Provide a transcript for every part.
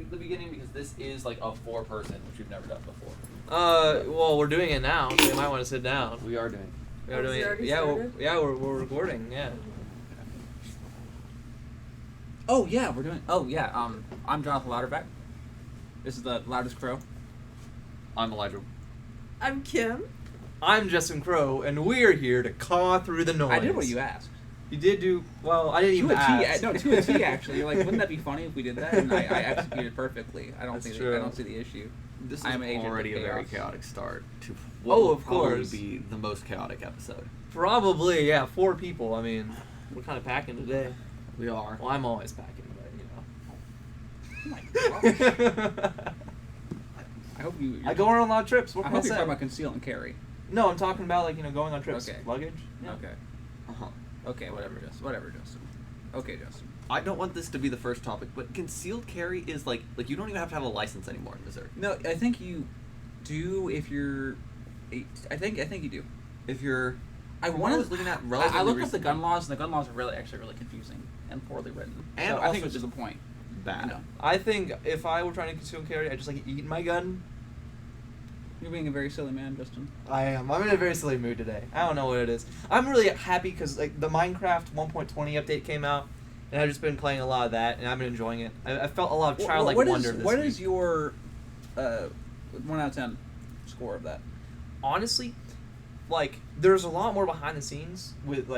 the beginning because this is like a 4-person, which we've never done before. Well, we're doing it now, so you might want to sit down. We are doing. We are doing it. Yeah, we're recording. Yeah. Oh yeah, we're doing. Oh yeah. I'm Jonathan Louderback. This is the Loudest Crow. I'm Elijah. I'm Kim. I'm Justin Kroh, and we're here to caw through the noise. I did what you asked. You did do well. I didn't even ask. To a T. Actually, you're like, wouldn't that be funny if we did that? And I executed perfectly. I don't That's see. true. I don't see the issue. This is I'm an agent of already a very chaos. chaotic start to Oh, will of probably course. be the most chaotic episode. Probably, yeah. 4 people. I mean, we're kind of packing today. We are. Well, I'm always packing, Oh my but you gosh. know. I hope you. I go on a lot of trips. What I can I hope you're say? talking about conceal and carry. No, I'm talking about going on trips. Okay. Luggage. Yeah. Okay. Uh-huh. Okay. Whatever, Justin. Whatever, Justin. Okay, Justin. I don't want this to be the first topic, but concealed carry is like you don't even have to have a license anymore in Missouri. No, I think you do if you're. I think you do. If you're, I from what wanted. I was looking at I relatively looked up the recently, gun laws, and the gun laws are really confusing and poorly written. And so I think also it's just the point. bad. You know, I think if I were trying to conceal carry, I'd just eat my gun. you're being a very silly man, Justin. I am. I'm in a very silly mood today. I don't know what it is. I'm really happy because the Minecraft 1.20 update came out, and I've just been playing a lot of that, and I've been enjoying it. I felt a lot of childlike wonder this What week. is your 1 out of 10 score of that? Honestly, there's a lot more behind the scenes with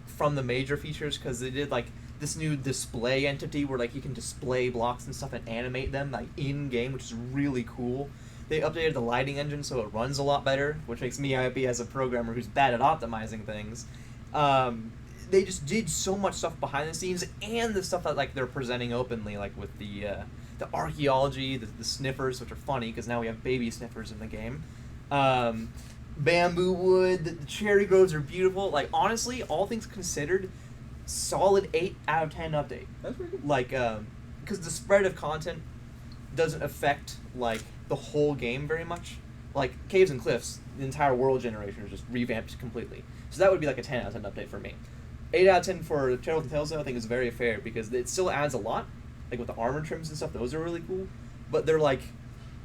from the major features because they did this new display entity where you can display blocks and stuff and animate them in game, which is really cool. They updated the lighting engine so it runs a lot better, which makes me happy as a programmer who's bad at optimizing things. They just did so much stuff behind the scenes, and the stuff that they're presenting openly, with the archaeology, the sniffers, which are funny because now we have baby sniffers in the game. Bamboo wood, the cherry groves are beautiful. Honestly, all things considered, solid 8 out of 10 update. That's pretty good. Because the spread of content doesn't affect the whole game very much. Caves and Cliffs, the entire world generation is just revamped completely. So that would be a 10 out of 10 update for me. 8 out of 10 for Trail of the Tales, though, I think is very fair because it still adds a lot. With the armor trims and stuff, those are really cool. But they're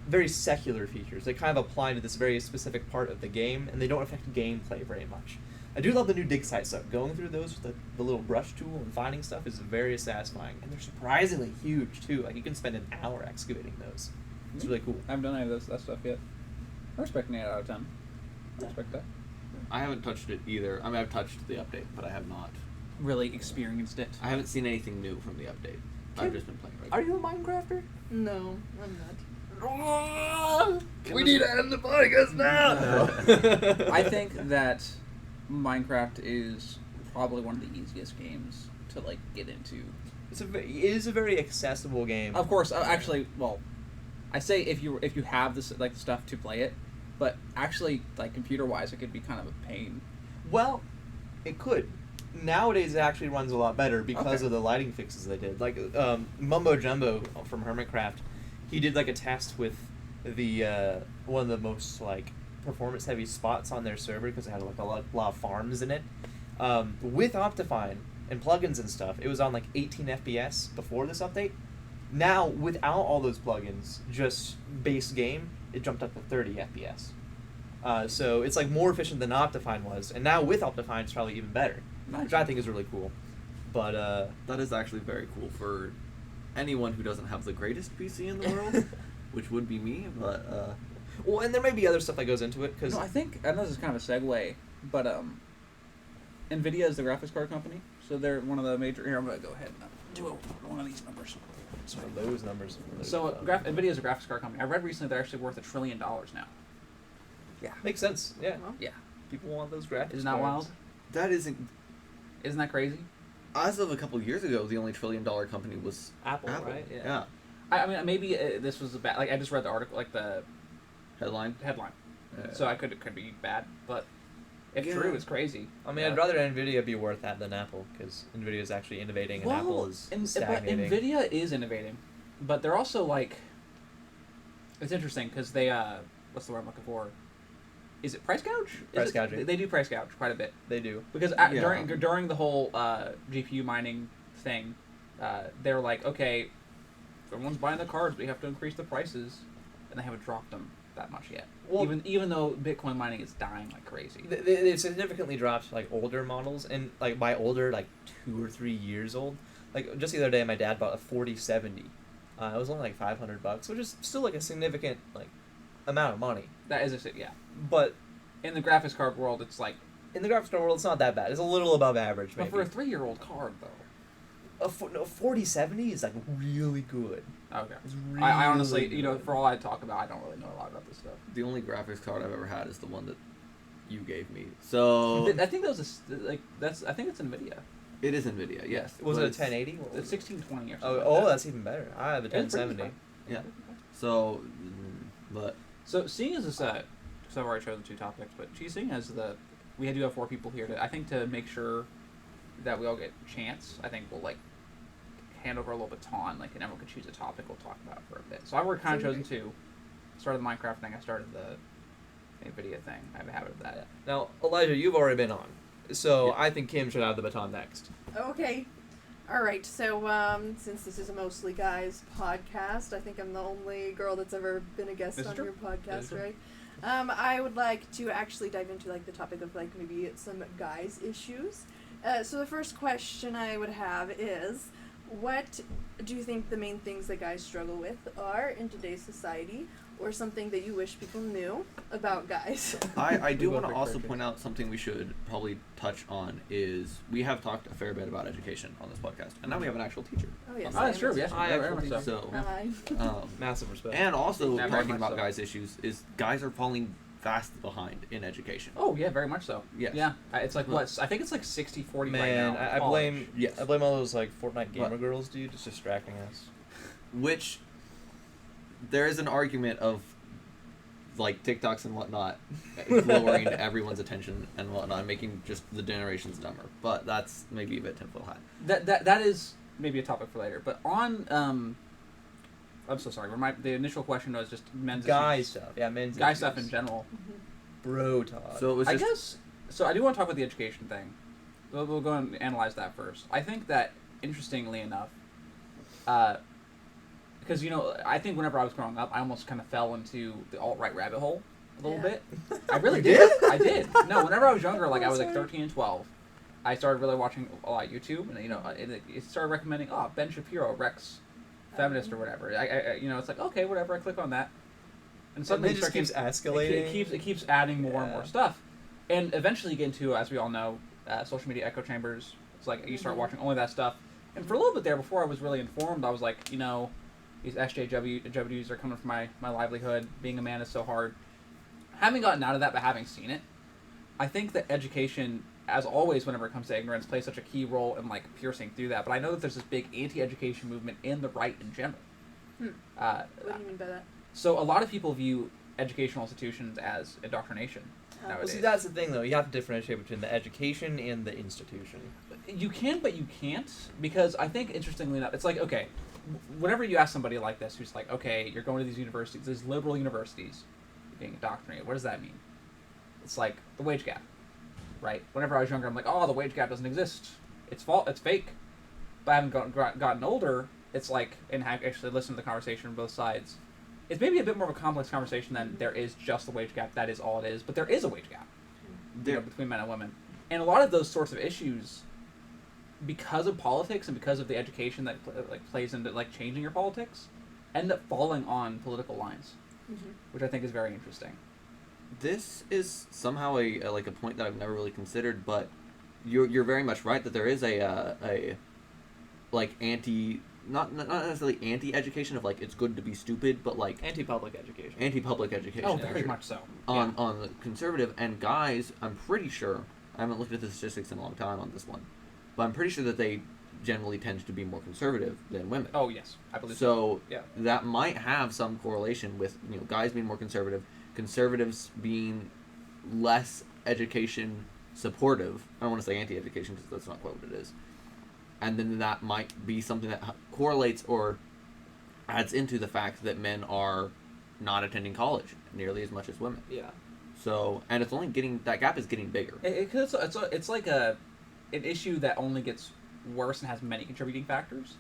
very secular features. They kind of apply to this very specific part of the game, and they don't affect gameplay very much. I do love the new dig site stuff. Going through those with the little brush tool and finding stuff is very satisfying, and they're surprisingly huge too. You can spend an hour excavating those. It's really cool. I haven't done any of that stuff yet. I respect an 8 out of 10. I respect that. I haven't touched it either. I mean, I've touched the update, but I have not. Really experienced it. I haven't seen anything new from the update. I've just been playing regular. Are you a Minecrafter? No, I'm not. We need to end the podcast now. I think that Minecraft is probably one of the easiest games to get into. It is a very accessible game. Of course, actually, well, I say if you have this the stuff to play it, but actually computer wise, it could be kind of a pain. Well, it could. Nowadays, it actually runs a lot better because Okay. of the lighting fixes they did. Mumbo Jumbo from Hermitcraft, he did a test with the one of the most performance heavy spots on their server because it had a lot of farms in it. With Optifine and plugins and stuff, it was on 18 FPS before this update. Now, without all those plugins, just base game, it jumped up to 30 FPS. So it's more efficient than Optifine was, and now with Optifine, it's probably even better, which I think is really cool. But That is actually very cool for anyone who doesn't have the greatest PC in the world, which would be me. But well, and there may be other stuff that goes into it because No, I know this is kind of a segue, but NVIDIA is the graphics card company, so they're one of the major. Here, I'm gonna go ahead and do one of these numbers. those numbers. So NVIDIA is a graphics card company. I read recently they're actually worth $1 trillion now. yeah, makes sense. Yeah, Well, Yeah, people want those graphics. isn't that wild? that isn't. Isn't that crazy? As of a couple years ago, the only $1 trillion company was Apple, right? Yeah. I mean, maybe this was a bad. I just read the article, the Headline. headline, so it could be bad, but if Yeah. true, it's crazy. I mean, I'd rather Nvidia be worth that than Apple because Nvidia is actually innovating and Apple is but stagnating. NVIDIA is innovating, but they're also it's interesting because they what's the word I'm looking for? Is it price gouge? Price gouging. They do price gouge quite a bit They do. because Yeah. during the whole GPU mining thing, they're okay, everyone's buying the cards, but you have to increase the prices, and they haven't dropped them that much yet. Well, even though Bitcoin mining is dying like crazy. They've significantly dropped like older models, and like by older, like 2 or 3 years old. Like just the other day, my dad bought a 4070. It was only like $500, which is still like a significant like amount of money. That is yeah. But In the graphics card world, it's like. in the graphics card world, it's not that bad. It's a little above average, But maybe. for a 3-year-old card, though. A 4070 is like really good. Okay. It's really I honestly, good. for all I talk about, I don't really know a lot about this stuff. The only graphics card I've ever had is the one that you gave me. So I think that was I think it's NVIDIA. it is NVIDIA, yes. Was but it a it's- 1080? It's 1620 or something. Oh, like oh, that. that's even better. I have a It's pretty 1070. fun. Yeah. So, but So seeing as this, because I've already chosen 2 topics, but seeing as we do have 4 people here, I think to make sure that we all get a chance, I think we'll like hand over a little baton, like, and everyone can choose a topic we'll talk about for a bit. So I've already kind of chosen 2. Started the Minecraft thing. I started the NVIDIA thing. I have a habit of that. Now, Elijah, you've already been on, so Yeah. I think Kim should have the baton next. Okay. All right. So, since this is a mostly guys podcast, I think I'm the only girl that's ever been a guest This is on true. your This is podcast, true. right? I would like to actually dive into like the topic of like maybe some guys issues. So the first question I would have is, what do you think the main things that guys struggle with are in today's society, or something that you wish people knew about guys? I do We want to will also pick point out something we should probably touch on is we have talked a fair bit about education on this podcast, and now we have an actual teacher. Oh yes. Oh, that's true. Yes, I very actually much so. So, Hi. Massive respect. and also Yeah, very talking much about so. guys' issues is guys are falling fast behind in education. Oh yeah, very much so. Yes. Yeah, it's like Well- what? I think it's like 60-40 Man, right now. I in college. blame Yes. I blame all those like Fortnite gamer What? girls, dude, just distracting us. Which there is an argument of like TikToks and whatnot lowering everyone's attention and whatnot, making just the generations dumber. But that's maybe a bit tinfoil hat. That is maybe a topic for later. But on I'm so sorry. The initial question was just men's Guy issues. stuff, yeah, men's Guy issues. stuff in general. Bro talk. So it was I just guess so. I do want to talk about the education thing. We'll go and analyze that first. I think that interestingly enough, because I think whenever I was growing up, I almost kind of fell into the alt-right rabbit hole a little Yeah. bit. I really You did. I did. No, whenever I was younger, like I was like Sorry. 13 and 12, I started really watching a lot of YouTube, and it started recommending, Ben Shapiro, Rex, feminist or whatever. I it's like okay, whatever. I click on that, and And suddenly it just keeps escalating. it keeps adding more and Yeah. more stuff, and eventually you get into, as we all know, social media echo chambers. It's like you start watching only that stuff, and for a little bit there, before I was really informed, I was like, these SJWs are coming from my livelihood. Being a man is so hard. Having gotten out of that, but having seen it, I think that education, as always, whenever it comes to ignorance, plays such a key role in like piercing through that. But I know that there's this big anti-education movement in the right in general. What do you mean by that? So a lot of people view educational institutions as indoctrination Well, nowadays. see, that's the thing, though. You have to differentiate between the education and the institution. You can, but you can't, because I think, interestingly enough, it's like, okay, whenever you ask somebody like this who's like, okay, you're going to these universities, these liberal universities, you're being indoctrinated, what does that mean? It's like the wage gap, right? Whenever I was younger, I'm like, oh, the wage gap doesn't exist. It's fake. But I haven't gotten older, it's like, and have actually listened to the conversation on both sides, it's maybe a bit more of a complex conversation than there is just the wage gap, that is all it is, but there is a wage gap between men and women. And a lot of those sorts of issues, because of politics and because of the education that plays into like changing your politics, end up falling on political lines, which I think is very interesting. this is somehow a point that I've never really considered, but you're very much right that there is a like not necessarily anti-education of like it's good to be stupid, but like Anti-public education. anti-public education. Oh, for very sure. much so. on the conservative and guys. I'm pretty sure, I haven't looked at the statistics in a long time on this one, but I'm pretty sure that they generally tend to be more conservative than women. Oh yes, I believe So Yeah. that might have some correlation with guys being more conservative, conservatives being less education supportive. I don't want to say anti-education because that's not quite what it is. And then that might be something that correlates or adds into the fact that men are not attending college nearly as much as women. Yeah. So, and it's only that gap is getting bigger. it's like an issue that only gets worse and has many contributing factors.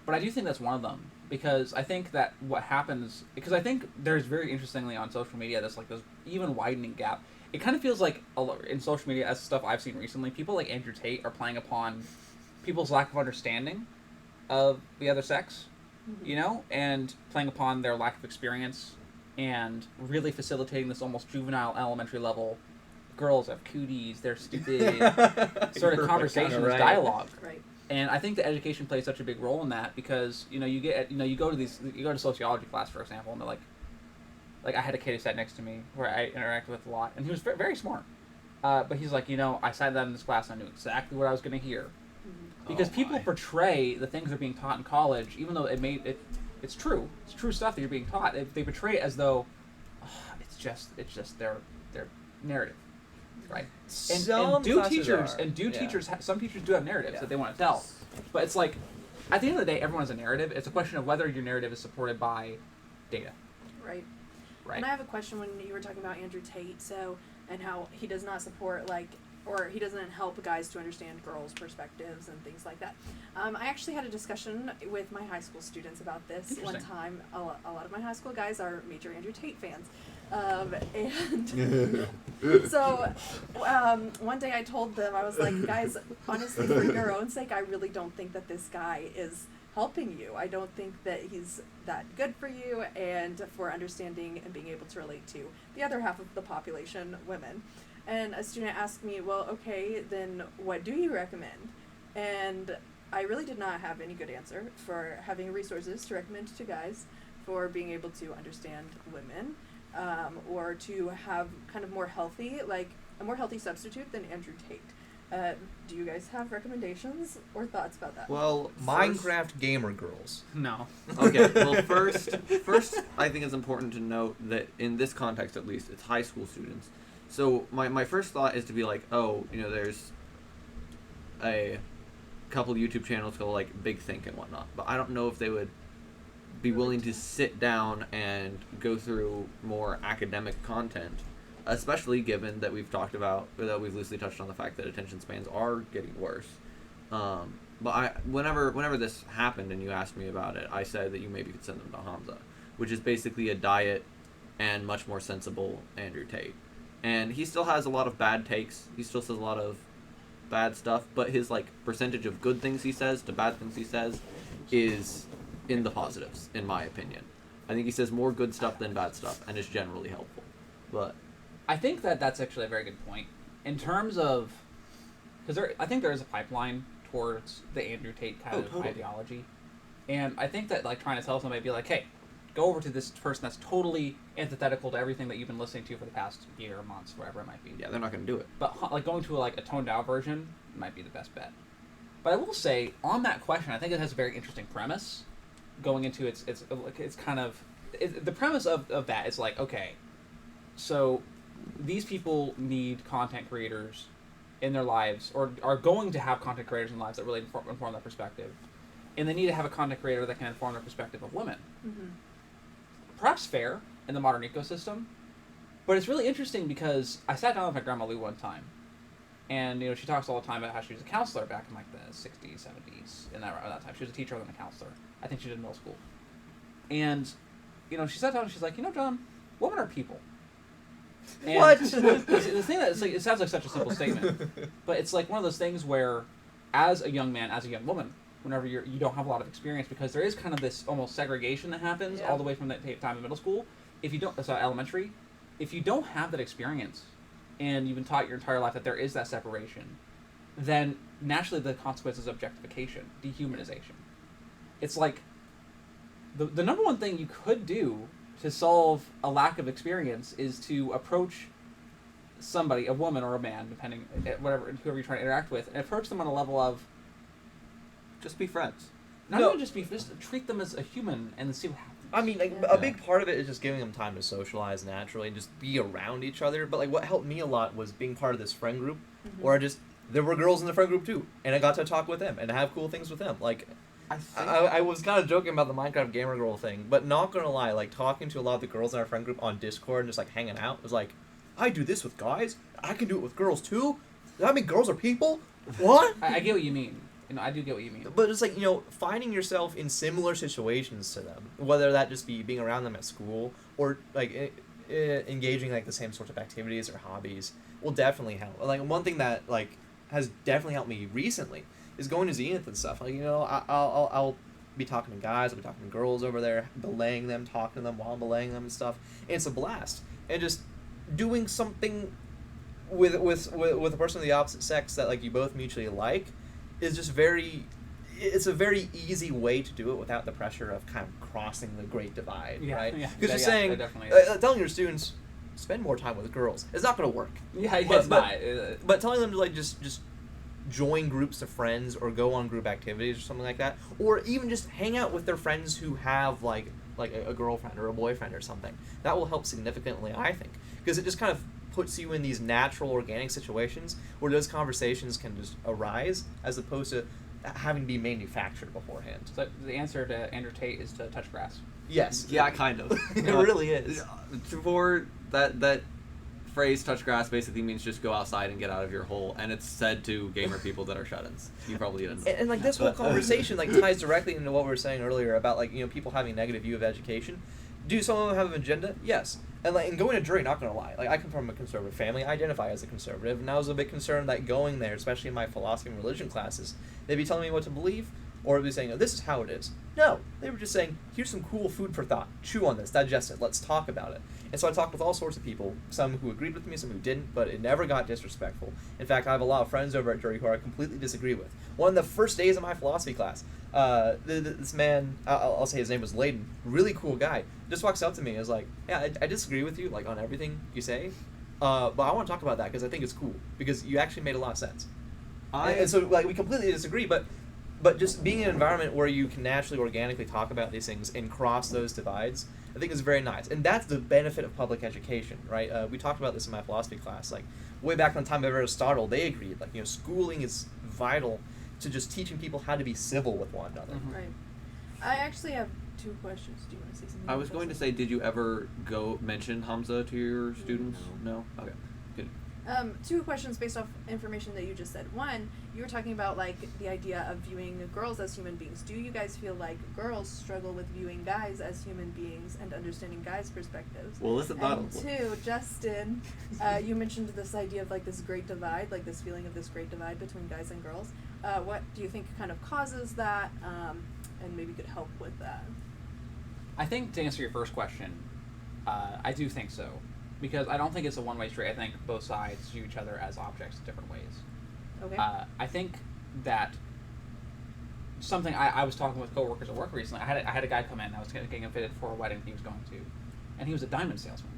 But I do think that's one of them. because I think that what happens, because I think there's very interestingly on social media this even widening gap. It kind of feels like in social media, as stuff I've seen recently, people like Andrew Tate are playing upon people's lack of understanding of the other sex, you know, and playing upon their lack of experience and really facilitating this almost juvenile elementary level. Girls have cooties, they're stupid, sort of conversation, right. dialogue. Right. And I think that education plays such a big role in that because, you know, you go to sociology class, for example, and they're like I had a kid who sat next to me where I interacted with a lot, and he was very, very smart. But he's like, you know, I sat down in this class and I knew exactly what I was going to hear. Because people portray the things they're being taught in college, even though it's true stuff that you're being taught. They portray it as though it's just their narrative, right? And do teachers some teachers do have narratives that they want to tell, but it's like at the end of the day, everyone has a narrative. It's a question of whether your narrative is supported by data. Right. Right. And I have a question when you were talking about Andrew Tate, and how he does not support or he doesn't help guys to understand girls' perspectives and things like that. I actually had a discussion with my high school students about this one time. A lot of my high school guys are major Andrew Tate fans. And so one day I told them, I was like, guys, honestly, for your own sake, I really don't think that this guy is helping you. I don't think that he's that good for you and for understanding and being able to relate to the other half of the population, women. And a student asked me, well, okay, then what do you recommend? And I really did not have any good answer for having resources to recommend to guys for being able to understand women, or to have kind of more healthy, like a more healthy substitute than Andrew Tate. Do you guys have recommendations or thoughts about that? Well, Minecraft gamer girls. No. Okay, well, first, I think it's important to note that in this context, at least, it's high school students. So my first thought is to be like, oh, you know, there's a couple YouTube channels called like Big Think and whatnot, but I don't know if they would be willing to sit down and go through more academic content, especially given that we've loosely touched on the fact that attention spans are getting worse. But whenever this happened and you asked me about it, I said that you maybe could send them to Hamza, which is basically a diet and much more sensible Andrew Tate. And he still has a lot of bad takes. He still says a lot of bad stuff, but his like percentage of good things he says to bad things he says is in the positives, in my opinion. I think he says more good stuff than bad stuff, and is generally helpful. But I think that's actually a very good point in terms of because I think there is a pipeline towards the Andrew Tate kind of ideology, and I think that like trying to tell somebody, be like, hey, go over to this person that's totally antithetical to everything that you've been listening to for the past year or months, whatever it might be. yeah, they're not going to do it. But like going to like a toned down version might be the best bet. But I will say on that question, I think it has a very interesting premise. Going into it's kind of the premise of that is like, okay, so these people need content creators in their lives, or are going to have content creators in their lives that really inform their perspective, and they need to have a content creator that can inform their perspective of women. Mm-hmm. Perhaps fair in the modern ecosystem, but it's really interesting because I sat down with my grandma Lou one time, and you know she talks all the time about how she was a counselor back in like the 60s, 70s, in that time. She was a teacher and a counselor. I think she did middle school. And, you know, she sat down and she's like, you know, John, women are people. And what? the thing that, it's like, it sounds like such a simple statement, but it's like one of those things where, as a young man, as a young woman, whenever you don't have a lot of experience, because there is kind of this almost segregation that happens all the way from that time in middle school. If you don't, elementary, if you don't have that experience, and you've been taught your entire life that there is that separation, then naturally the consequence is objectification, dehumanization. It's like the number one thing you could do to solve a lack of experience is to approach somebody, a woman or a man, depending whoever you're trying to interact with, and approach them on a level of just be friends. Not even just treat them as a human and see what happens. I mean, like, a big part of it is just giving them time to socialize naturally and just be around each other. But like, what helped me a lot was being part of this friend group, where there were girls in the friend group too, and I got to talk with them and have cool things with them. Like, I was kind of joking about the Minecraft gamer girl thing, but not gonna lie, like talking to a lot of the girls in our friend group on Discord and just like hanging out was like, I do this with guys, I can do it with girls too. Does that mean girls are people? What? I get what you mean. And I do get what you mean. But it's like, finding yourself in similar situations to them, whether that just be being around them at school or like engaging like the same sorts of activities or hobbies, will definitely help. Like one thing that like has definitely helped me recently is going to Zenith and stuff. Like I'll be talking to guys, I'll be talking to girls over there, belaying them, talking to them while I'm belaying them and stuff. And it's a blast. And just doing something with a person of the opposite sex that like you both mutually like is just it's a very easy way to do it without the pressure of kind of crossing the great divide, right? Yeah, Because you're saying, telling your students, spend more time with girls. It's not going to work. Yeah, but, it's not. But telling them to like just join groups of friends or go on group activities or something like that, or even just hang out with their friends who have like a girlfriend or a boyfriend or something, that will help significantly, I think, because it just kind of puts you in these natural, organic situations where those conversations can just arise as opposed to having to be manufactured beforehand. So the answer to Andrew Tate is to touch grass. Yes. Yeah, kind of. It really is. For that phrase, touch grass, basically means just go outside and get out of your hole, and it's said to gamer people that are shut-ins. You probably didn't know. And like this whole conversation like ties directly into what we were saying earlier about like people having a negative view of education. Do some of them have an agenda? Yes. And going to jury, not gonna lie, like I come from a conservative family, I identify as a conservative, and I was a bit concerned that going there, especially in my philosophy and religion classes, they'd be telling me what to believe, or they'd be saying, oh, this is how it is. No, they were just saying, here's some cool food for thought, chew on this, digest it, let's talk about it. And so I talked with all sorts of people, some who agreed with me, some who didn't, but it never got disrespectful. In fact, I have a lot of friends over at jury who I completely disagree with. One of the first days of my philosophy class, this man, I'll say his name was Layden, really cool guy, just walks up to me and is like, yeah, I disagree with you, like, on everything you say, but I want to talk about that because I think it's cool, because you actually made a lot of sense. And so, like, we completely disagree, but just being in an environment where you can naturally, organically talk about these things and cross those divides, I think is very nice. And that's the benefit of public education, right? We talked about this in my philosophy class, like, way back in the time of Aristotle, they agreed, like, schooling is vital to just teaching people how to be civil with one another. Mm-hmm. Right. I actually have two questions. Do you want to say something? I was going to say, did you ever mention Hamza to your students? No? Okay. Good. Two questions based off information that you just said. One, you were talking about like the idea of viewing girls as human beings. Do you guys feel like girls struggle with viewing guys as human beings and understanding guys' perspectives? Well, listen, and two, Justin, you mentioned this idea of like this great divide, like this feeling of this great divide between guys and girls. What do you think kind of causes that, and maybe could help with that? I think to answer your first question, I do think so. Because I don't think it's a one-way street. I think both sides view each other as objects in different ways. Okay. I think that something I was talking with coworkers at work recently. I had a guy come in. I was getting him fitted for a wedding he was going to, and he was a diamond salesman.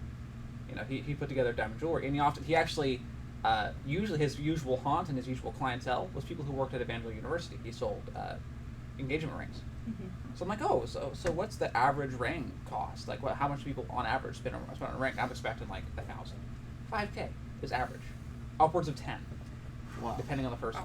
He put together diamond jewelry, and he actually usually his usual haunt and his usual clientele was people who worked at Evangel University. He sold engagement rings. Mm-hmm. So I'm like, oh, so what's the average ring cost? Like, how much people on average spend on a ring? I'm expecting like 1,000, $5K is average, upwards of 10, Wow. depending on the person,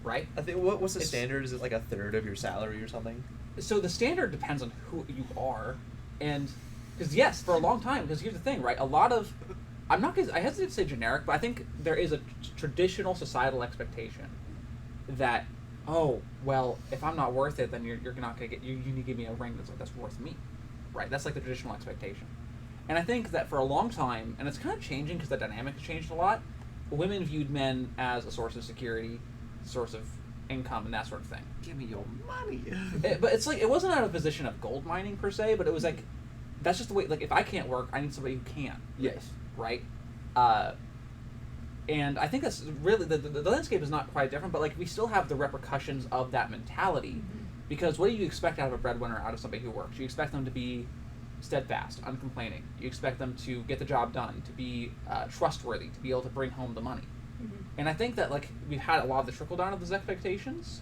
right? I think what's the standard? Is it like a third of your salary or something? So the standard depends on who you are, and because yes, for a long time. Because here's the thing, right? A lot of, I hesitate to say generic, but I think there is a traditional societal expectation that, oh, well, if I'm not worth it, then you're not gonna get you need to give me a ring that's worth me, right? That's like the traditional expectation, and I think that for a long time, and it's kind of changing because the dynamic has changed a lot. Women viewed men as a source of security, source of income, and that sort of thing. Give me your money. But it's like it wasn't out of a position of gold mining per se, but it was like that's just the way. Like if I can't work, I need somebody who can. Yes. Right. And I think that's really the landscape is not quite different, but like we still have the repercussions of that mentality, because what do you expect out of a breadwinner, out of somebody who works? You expect them to be steadfast, uncomplaining. You expect them to get the job done, to be trustworthy, to be able to bring home the money. Mm-hmm. And I think that like we've had a lot of the trickle down of those expectations,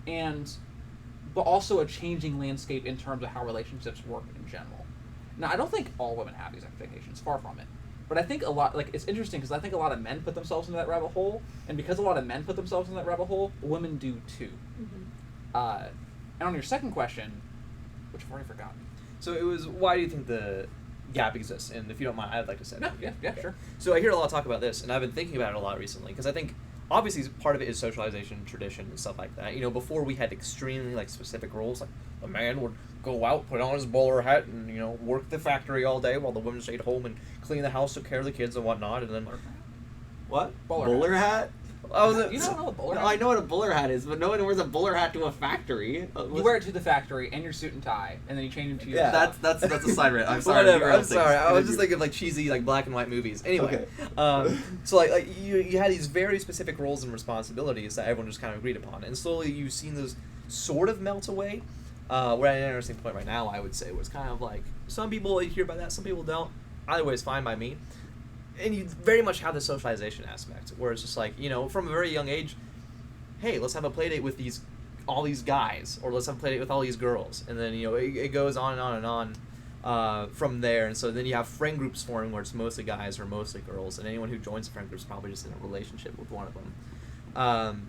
but also a changing landscape in terms of how relationships work in general. Now I don't think all women have these expectations, far from it. But I think a lot, like, it's interesting because I think a lot of men put themselves into that rabbit hole, and because a lot of men put themselves in that rabbit hole, women do too. Mm-hmm. And on your second question, which I've already forgotten. So it was, why do you think the gap exists? And if you don't mind, I'd like to say No, that. yeah, sure. So I hear a lot of talk about this, and I've been thinking about it a lot recently, because I think obviously part of it is socialization, tradition, and stuff like that. You know, before we had extremely like specific rules, like a man would go out, put on his bowler hat, and you know work the factory all day while the women stayed home and clean the house, took care of the kids and whatnot, and then what? Bowler hat? You don't know what a bowler hat I know what a bowler hat is, but no one wears a bowler hat to a factory. You wear it to the factory and your suit and tie, and then you change into your... Yeah. That's a side rant. I'm sorry. Whatever. I'm sorry. I was just thinking of like cheesy like black and white movies. Anyway, so like you had these very specific roles and responsibilities that everyone just kind of agreed upon, and slowly you've seen those sort of melt away. We're at an interesting point right now, I would say, was kind of like some people hear about that, some people don't. Either way is fine by me. And you very much have the socialization aspect, where it's just like, you know, from a very young age, hey, let's have a play date with all these guys, or let's have a play date with all these girls, and then, you know, it goes on and on and on from there, and so then you have friend groups forming where it's mostly guys or mostly girls, and anyone who joins the friend group is probably just in a relationship with one of them,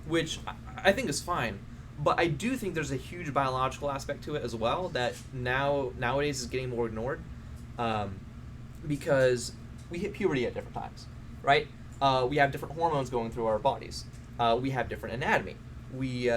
which I think is fine, but I do think there's a huge biological aspect to it as well that nowadays is getting more ignored. Because we hit puberty at different times, right? We have different hormones going through our bodies. We have different anatomy. We,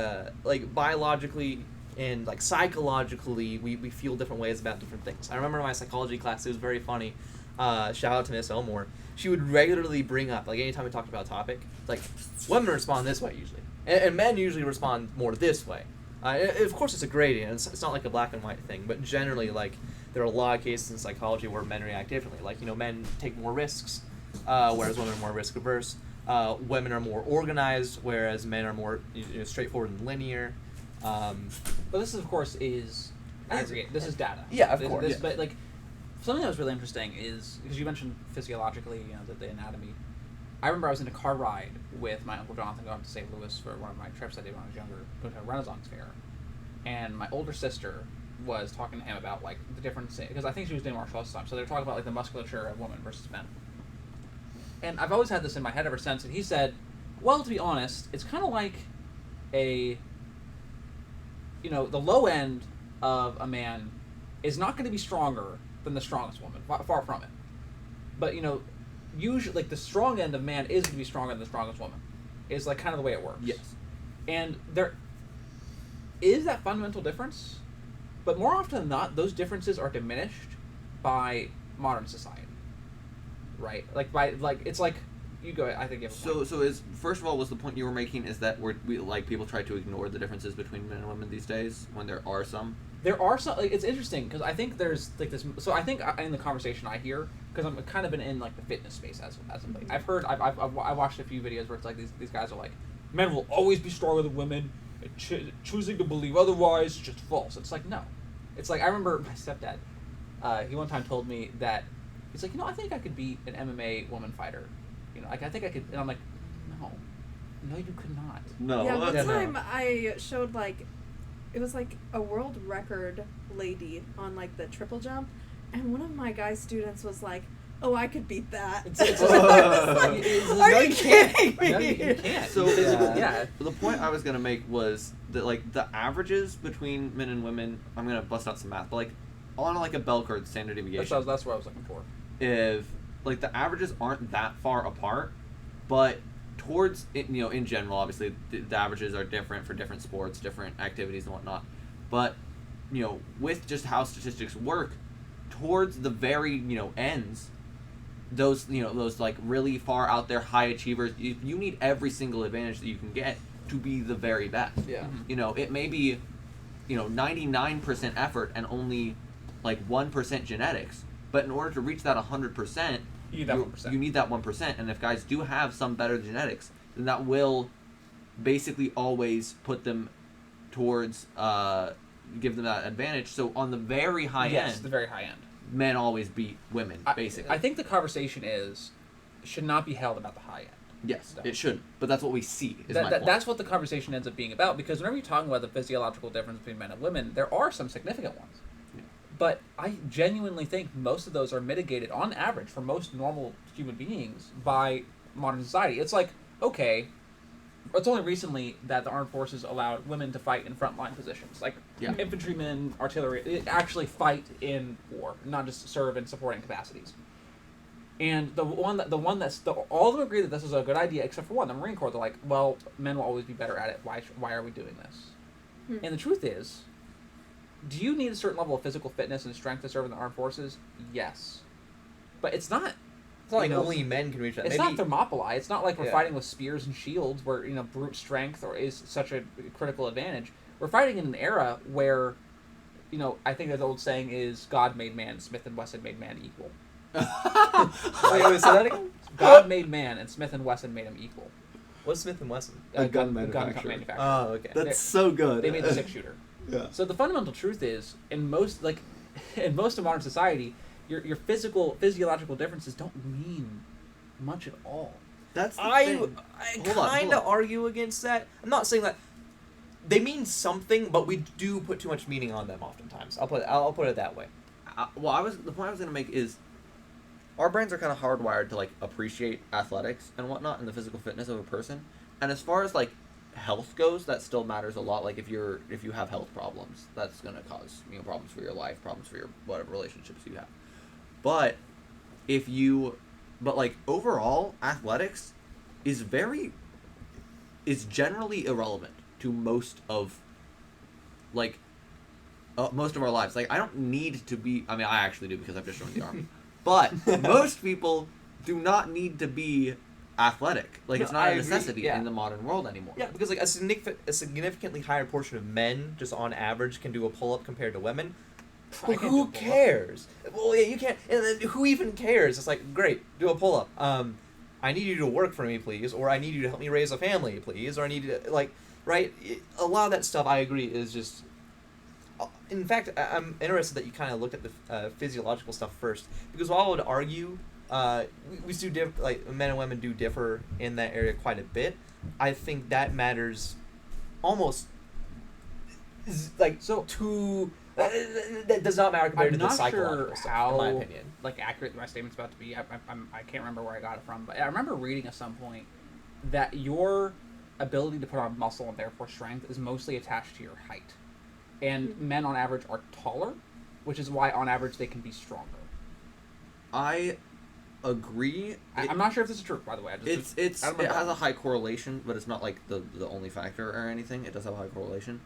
like, biologically and, like, psychologically, we feel different ways about different things. I remember in my psychology class, it was very funny. Shout out to Miss Elmore. She would regularly bring up, like, anytime we talked about a topic, like, women respond this way usually. And men usually respond more this way. Of course, it's a gradient. It's not like a black and white thing, but generally, like, there are a lot of cases in psychology where men react differently. Like, you know, men take more risks, whereas women are more risk averse. Women are more organized, whereas men are more straightforward and linear. But this, of course, is aggregate. This is data. Yeah, of course. Yeah. But like, something that was really interesting is because you mentioned physiologically, you know, the anatomy. I remember I was in a car ride with my Uncle Jonathan going to St. Louis for one of my trips I did when I was younger, going to a Renaissance fair. And my older sister was talking to him about, like, the difference, because I think she was doing martial arts at the time, so they were talking about, like, the musculature of women versus men. And I've always had this in my head ever since, and he said, well, to be honest, it's kind of like the low end of a man is not going to be stronger than the strongest woman, far from it. But, you know, usually, like, the strong end of man is going to be stronger than the strongest woman. Is, like, kind of the way it works. Yes. And there is that fundamental difference, but more often than not, those differences are diminished by modern society. Right? It's like, you go, I think you have a point. So first of all, was the point you were making is that people try to ignore the differences between men and women these days, when there are some? There are some, like, it's interesting, because I think there's, like, this, so I think in the conversation I hear, because I'm kind of been in, like, the fitness space as of late. I've watched a few videos where it's like, these guys are like, men will always be stronger than women, choosing to believe otherwise is just false. It's like, no. It's like, I remember my stepdad, he one time told me that, he's like, I think I could beat an MMA woman fighter. I think I could, and I'm like, no, you could not. No. Yeah, one time I showed, like, it was like a world record lady on, like, the triple jump, and one of my guy students was like, oh, I could beat that. Are you kidding me? No, you can't. So yeah. The point I was gonna make was that, like, the averages between men and women, I'm gonna bust out some math, but, like, on, like, a bell curve, standard deviation. That's what I was looking for. If, like, the averages aren't that far apart, but towards it, in general, obviously the averages are different for different sports, different activities and whatnot, but with just how statistics work, towards the very ends, those like really far out there high achievers, you need every single advantage that you can get to be the very best. Yeah. It may be 99% effort and only like 1% genetics, but in order to reach that 100%, you need that 1%. You need that 1%, and if guys do have some better genetics, then that will basically always put them towards, give them that advantage. So on the very high end... Yes, the very high end. Men always beat women, basically. I think the conversation should not be held about the high end. Yes, it should, but that's what we see, is my point. That's what the conversation ends up being about, because whenever you're talking about the physiological difference between men and women, there are some significant ones. But I genuinely think most of those are mitigated, on average, for most normal human beings, by modern society. It's like, okay, it's only recently that the armed forces allowed women to fight in frontline positions. Like, infantrymen, artillery, actually fight in war, not just serve in supporting capacities. And all of them agree that this is a good idea, except for one, the Marine Corps. They're like, well, men will always be better at it. Why are we doing this? And the truth is, do you need a certain level of physical fitness and strength to serve in the armed forces? Yes, but it's not. It's not like only men can reach that. It's not Thermopylae. It's not like we're Yeah. fighting with spears and shields, where brute strength is such a critical advantage. We're fighting in an era where, I think the old saying is, "God made man, Smith and Wesson made man equal." Wait, say that again? God made man, and Smith and Wesson made him equal. What's Smith and Wesson? A gun Gun manufacturer. Oh, okay. That's so good. They made the 6-shooter. Yeah. So the fundamental truth is, in most of modern society, your physiological differences don't mean much at all. That's the I thing. Hold kind on. of argue against that. I'm not saying that they mean something, but we do put too much meaning on them oftentimes. I'll put it that way. The point I was gonna make is, our brains are kind of hardwired to appreciate athletics and whatnot and the physical fitness of a person. And as far as health goes, that still matters a lot. Like if you have health problems, that's gonna cause problems for your life, problems for your whatever relationships you have. But overall, athletics is generally irrelevant to most of our lives. I don't need to be. I mean, I actually do because I've just joined the army. But most people do not need to be athletic. It's not a necessity in the modern world anymore. Yeah, because a significantly higher portion of men, just on average, can do a pull-up compared to women. Well, who cares? Well, yeah, you can't. And then who even cares? It's great, do a pull-up. I need you to work for me, please, or I need you to help me raise a family, please, or I need you to right. A lot of that stuff, I agree, is just. In fact, I'm interested that you kind of looked at the physiological stuff first, because while I would argue, we do men and women do differ in that area quite a bit. I think that matters almost that does not matter compared to the psychological stuff, in my opinion. Accurate my statement's about to be. I can't remember where I got it from, but I remember reading at some point that your ability to put on muscle and therefore strength is mostly attached to your height. And men on average are taller, which is why on average they can be stronger. I agree. I'm not sure if this is true, by the way. It has a high correlation, but it's not the only factor or anything. It does have a high correlation.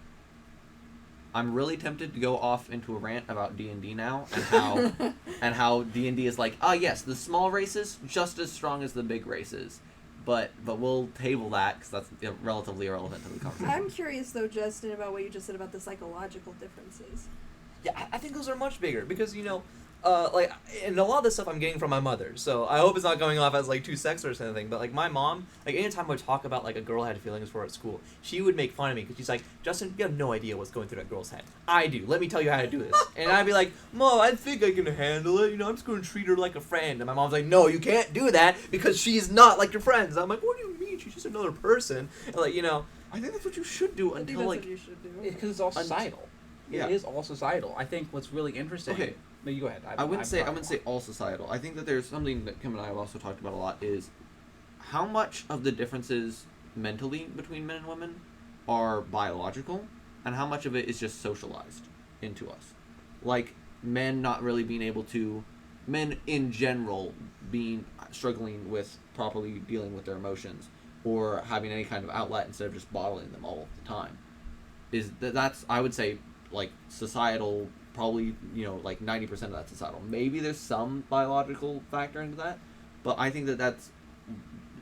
I'm really tempted to go off into a rant about D&D now and how D&D is yes, the small races just as strong as the big races. But we'll table that because that's relatively irrelevant to the conversation. I'm curious, though, Justin, about what you just said about the psychological differences. Yeah, I think those are much bigger because, and a lot of this stuff I'm getting from my mother, so I hope it's not going off as, too sexist or anything, but, my mom, anytime I would talk about, a girl I had feelings for at school, she would make fun of me because she's like, Justin, you have no idea what's going through that girl's head. I do. Let me tell you how to do this. And I'd be like, Mom, I think I can handle it. I'm just going to treat her like a friend. And my mom's like, no, you can't do that because she's not like your friends. I'm like, what do you mean? She's just another person. And, I think that's what you should do until, what you should do. Because it's all societal. Yeah. It is all societal. I think what's really interesting... Okay. No, you go ahead. I wouldn't say all societal. I think that there's something that Kim and I have also talked about a lot is how much of the differences mentally between men and women are biological and how much of it is just socialized into us. Men not really being able to... Men in general struggling with properly dealing with their emotions or having any kind of outlet instead of just bottling them all the time. That's, I would say, societal... Probably, 90% of that societal. Maybe there's some biological factor into that, but I think that that's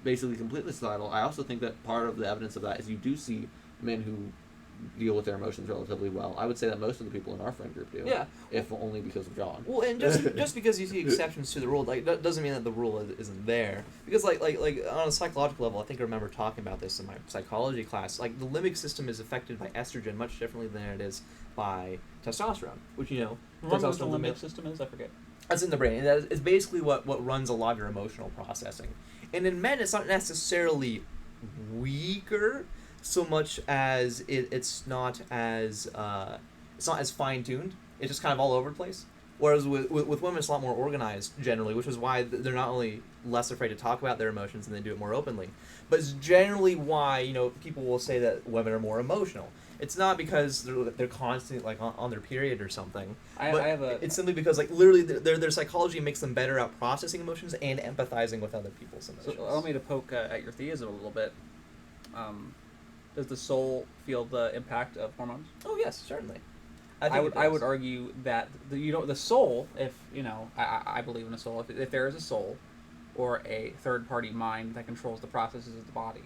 basically completely societal. I also think that part of the evidence of that is you do see men who deal with their emotions relatively well. I would say that most of the people in our friend group do. Yeah. If only because of John. Well, and just because you see exceptions to the rule, that doesn't mean that the rule isn't there. Because on a psychological level, I think I remember talking about this in my psychology class. The limbic system is affected by estrogen much differently than it is by testosterone, which Remember what the limbic system is? I forget. That's in the brain. And that is basically what runs a lot of your emotional processing. And in men, it's not necessarily weaker so much as it's not as fine tuned. It's just kind of all over the place. Whereas with women, it's a lot more organized generally, which is why they're not only less afraid to talk about their emotions and they do it more openly, but it's generally why, you know, people will say that women are more emotional. It's not because they're constantly like on their period or something. It's simply because like literally their psychology makes them better at processing emotions and empathizing with other people's emotions. So allow me to poke at your theism a little bit. Does the soul feel the impact of hormones? Oh yes, certainly. I would argue that the soul, if you know, I believe in a soul. If there is a soul, or a third party mind that controls the processes of the body,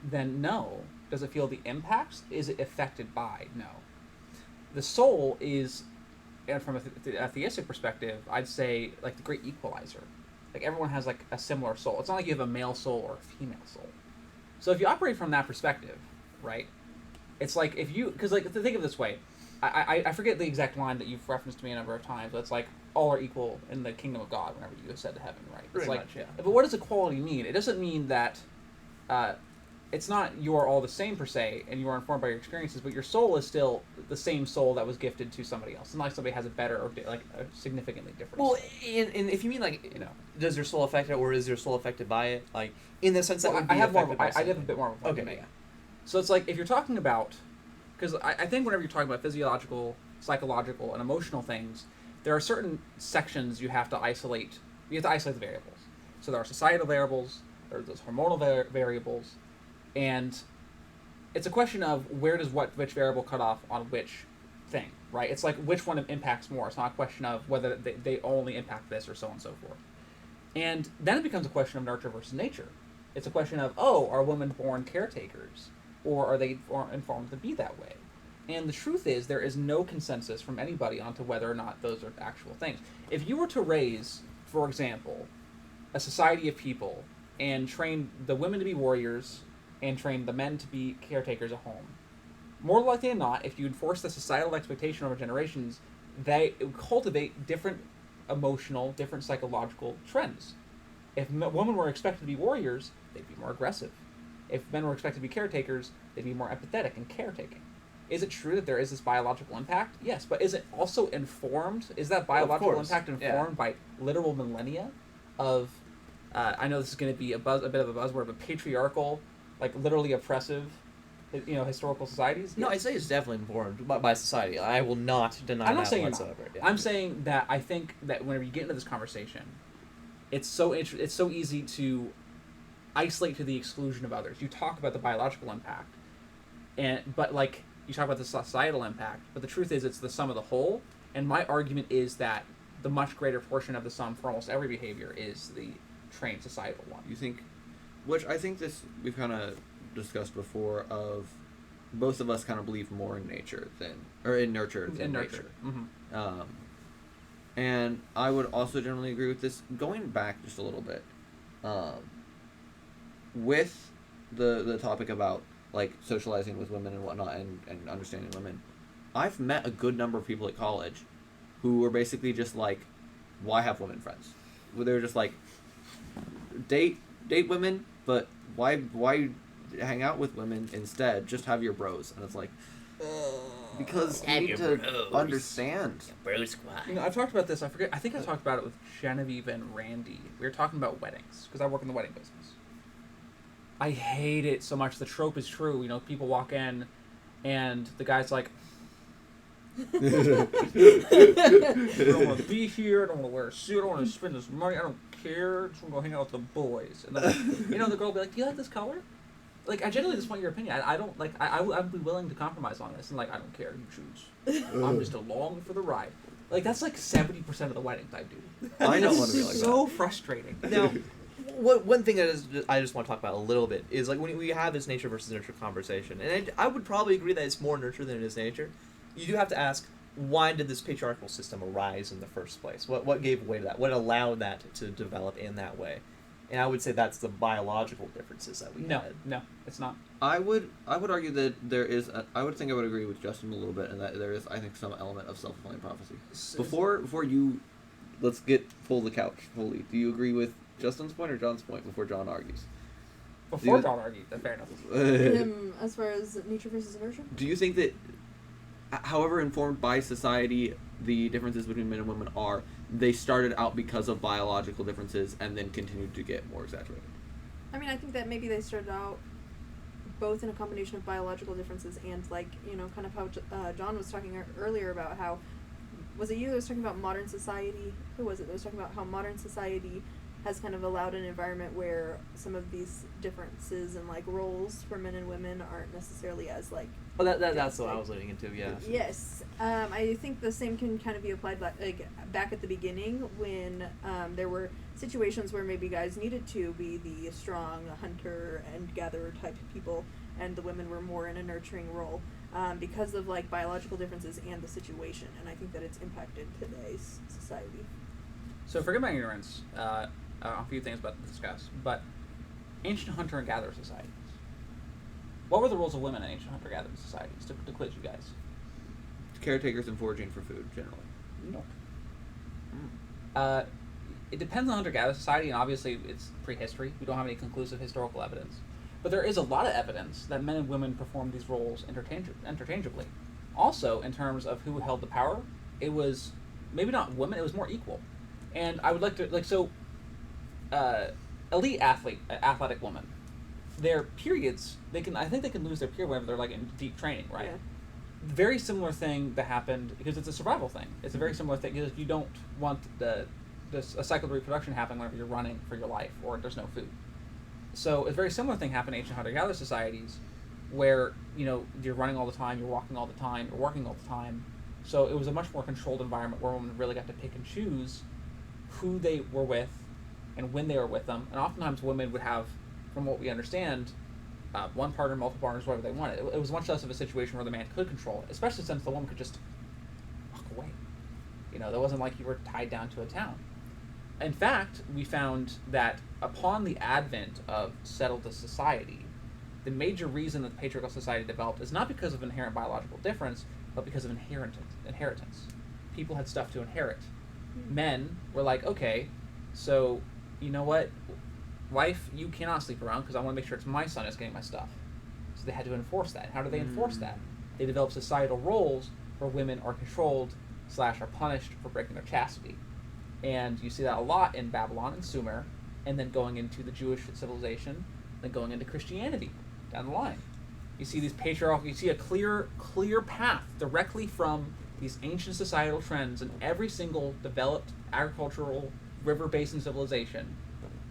then no. Does it feel the impacts? Is it affected by? No. The soul is, and from a theistic perspective, I'd say like the great equalizer. Like everyone has like a similar soul. It's not like you have a male soul or a female soul. So if you operate from that perspective, right? It's like if you, because like think of it this way. I forget the exact line that you've referenced to me a number of times, but it's like all are equal in the kingdom of God whenever you ascend to heaven, right? Pretty it's like, much, yeah. But what does equality mean? It doesn't mean that it's not you are all the same per se, and you are informed by your experiences, but your soul is still the same soul that was gifted to somebody else. It's not like somebody has a better or like a significantly different Well, soul. and if you mean like, You know. does your soul affect it, or is your soul affected by it? Like, in the sense that Well, would be I have more. affected by I have a something. bit more of a point to Okay, make. yeah. So it's like if you're talking about, because I think whenever you're talking about physiological, psychological, and emotional things, there are certain sections you have to isolate. You have to isolate the variables. So there are societal variables, there's those hormonal variables, and it's a question of where does which variable cut off on which thing, right? It's like which one impacts more. It's not a question of whether they only impact this or so on and so forth. And then it becomes a question of nurture versus nature. It's a question of, are women born caretakers? Or are they informed to be that way? And the truth is, there is no consensus from anybody onto whether or not those are actual things. If you were to raise, for example, a society of people and train the women to be warriors and train the men to be caretakers at home, more likely than not, if you enforce the societal expectation over generations, they cultivate different emotional, different psychological trends. If women were expected to be warriors, they'd be more aggressive. If men were expected to be caretakers, they'd be more empathetic and caretaking. Is it true that there is this biological impact? Yes, but is it also informed? Is that biological impact informed by literal millennia of, I know this is going to be a bit of a buzzword, but patriarchal, like literally oppressive, historical societies? No, I'd say it's definitely informed by society. I will not deny I'm not that saying whatsoever. Yeah. I'm saying that I think that whenever you get into this conversation, it's so easy to isolate to the exclusion of others. You talk about the biological impact, but like you talk about the societal impact, but the truth is it's the sum of the whole. And my argument is that the much greater portion of the sum for almost every behavior is the trained societal one. You think, which I think this we've kind of discussed before, of both of us kind of believe more in nature in nurture than nature. Mm-hmm. And I would also generally agree with this. Going back just a little bit, with the topic about like socializing with women and whatnot and understanding women, I've met a good number of people at college who were basically just like, why have women friends? Where they're just like, date women, but why hang out with women instead? Just have your bros. And it's like, because you need to understand. Bro squad. I've talked about this. I think I talked about it with Genevieve and Randy. We were talking about weddings because I work in the wedding business. I hate it so much. The trope is true. People walk in, and the guy's like, I don't want to be here. I don't want to wear a suit. I don't want to spend this money. I don't care. I just want to go hang out with the boys. And then, the girl will be like, do you like this color? Like, I genuinely just want your opinion. I don't, like, I'd be willing to compromise on this. And, like, I don't care. You choose. I'm just along for the ride. Like, that's like 70% of the weddings I do. I don't want to be like that. It's so frustrating. Now, one thing that I just want to talk about a little bit is, like, when we have this nature versus nurture conversation, and I would probably agree that it's more nurture than it is nature, you do have to ask, why did this patriarchal system arise in the first place? What gave way to that? What allowed that to develop in that way? And I would say that's the biological differences that we had. No, it's not. I would argue that there is. I would agree with Justin a little bit, and that there is, I think, some element of self-fulfilling prophecy. Before you, let's get full the couch fully. Do you agree with Justin's point or John's point before John argues? Before John argued, fair enough. As far as nature versus nurture? Do you think that, however informed by society the differences between men and women are they started out because of biological differences and then continued to get more exaggerated. I mean, I think that maybe they started out both in a combination of biological differences and, like, you know, kind of how John was talking earlier about how, was it you that was talking about modern society? Who was it that was talking about how modern society has kind of allowed an environment where some of these differences and, like, roles for men and women aren't necessarily as, like... Well, that's what I was leading into, yeah. Yes. I think the same can kind of be applied, like, back at the beginning when there were situations where maybe guys needed to be the strong hunter and gatherer type people, and the women were more in a nurturing role because of, like, biological differences and the situation. And I think that it's impacted today's society. So forgive my ignorance, a few things about to discuss, but ancient hunter and gatherer societies. What were the roles of women in ancient hunter gatherer societies? To quiz you guys. Caretakers and foraging for food, generally. No. It depends on hunter gatherer society, and obviously it's prehistory. We don't have any conclusive historical evidence, but there is a lot of evidence that men and women performed these roles interchangeably. Also, in terms of who held the power, it was maybe not women; it was more equal. And I would like to elite athletic women, their periods, I think they can lose their period whenever they're, like, in deep training, right? Yeah. Very similar thing that happened, because it's a survival thing. It's a very similar thing, because you don't want a cycle of reproduction happening whenever you're running for your life or there's no food. So a very similar thing happened in ancient hunter-gatherer societies where, you know, you're running all the time, you're walking all the time, you're working all the time. So it was a much more controlled environment where women really got to pick and choose who they were with and when they were with them. And oftentimes women would have, from what we understand, one partner, multiple partners, whatever they wanted. It was much less of a situation where the man could control it, especially since the woman could just walk away. You know, there wasn't like you were tied down to a town. In fact, we found that upon the advent of settled society, the major reason that the patriarchal society developed is not because of inherent biological difference, but because of inheritance. People had stuff to inherit. Men were like, okay, so, you know what? Wife, you cannot sleep around because I want to make sure it's my son that's getting my stuff. So they had to enforce that. How do they enforce that? They develop societal roles where women are controlled / are punished for breaking their chastity. And you see that a lot in Babylon and Sumer, and then going into the Jewish civilization, then going into Christianity down the line. You see these patriarchal, you see a clear path directly from these ancient societal trends in every single developed agricultural river basin civilization,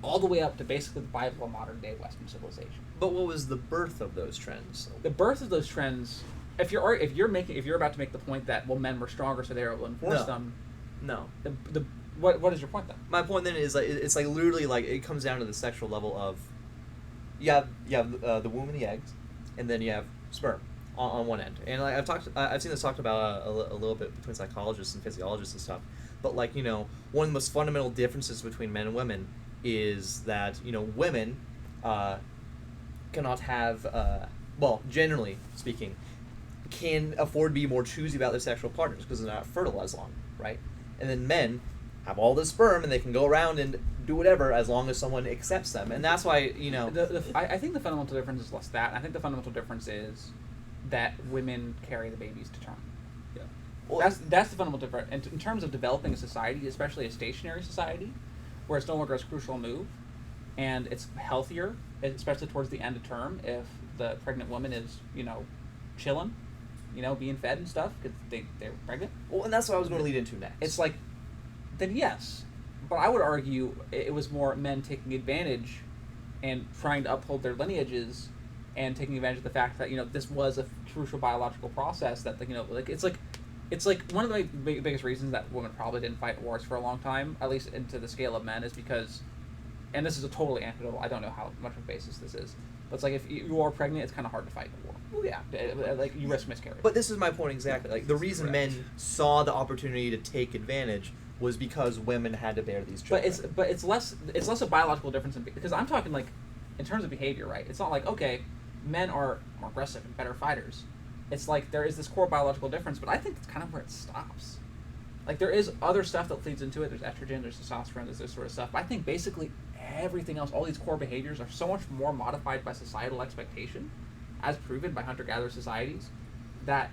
all the way up to basically the Bible of modern day Western civilization. But what was the birth of those trends? The birth of those trends, if you're about to make the point that, well, men were stronger so they were able to enforce them. No. What is your point then? My point then is, like, it's like literally, like, it comes down to the sexual level of you have the womb and the eggs, and then you have sperm on one end. And, like, I've seen this talked about a little bit between psychologists and physiologists and stuff. But, like, you know, one of the most fundamental differences between men and women is that, you know, women cannot have, well, generally speaking, can afford to be more choosy about their sexual partners because they're not fertile as long, right? And then men have all this sperm and they can go around and do whatever as long as someone accepts them. And that's why, you know... I think the fundamental difference is less that. I think the fundamental difference is that women carry the babies to term. Yeah. Well, that's the fundamental difference. And in terms of developing a society, especially a stationary society, where it's no longer as crucial a move, and it's healthier, especially towards the end of term, if the pregnant woman is, you know, chilling, you know, being fed and stuff, because they're pregnant. Well, and that's what I was going to lead into next. It's like, then yes. But I would argue it was more men taking advantage and trying to uphold their lineages and taking advantage of the fact that, you know, this was a crucial biological process that, you know, like, it's like one of the biggest reasons that women probably didn't fight wars for a long time, at least into the scale of men, is because, and this is a totally anecdotal, I don't know how much of a basis this is, but it's like if you are pregnant, it's kind of hard to fight a war. Well, yeah. Like, you risk miscarriage. But this is my point exactly. Like, the reason Correct. men saw the opportunity to take advantage was because women had to bear these children. But it's less a biological difference because I'm talking, like, in terms of behavior, right? It's not like, okay, men are more aggressive and better fighters. It's like there is this core biological difference, but I think it's kind of where it stops. Like, there is other stuff that feeds into it. There's estrogen, there's testosterone, there's this sort of stuff. But I think basically everything else, all these core behaviors, are so much more modified by societal expectation, as proven by hunter-gatherer societies, that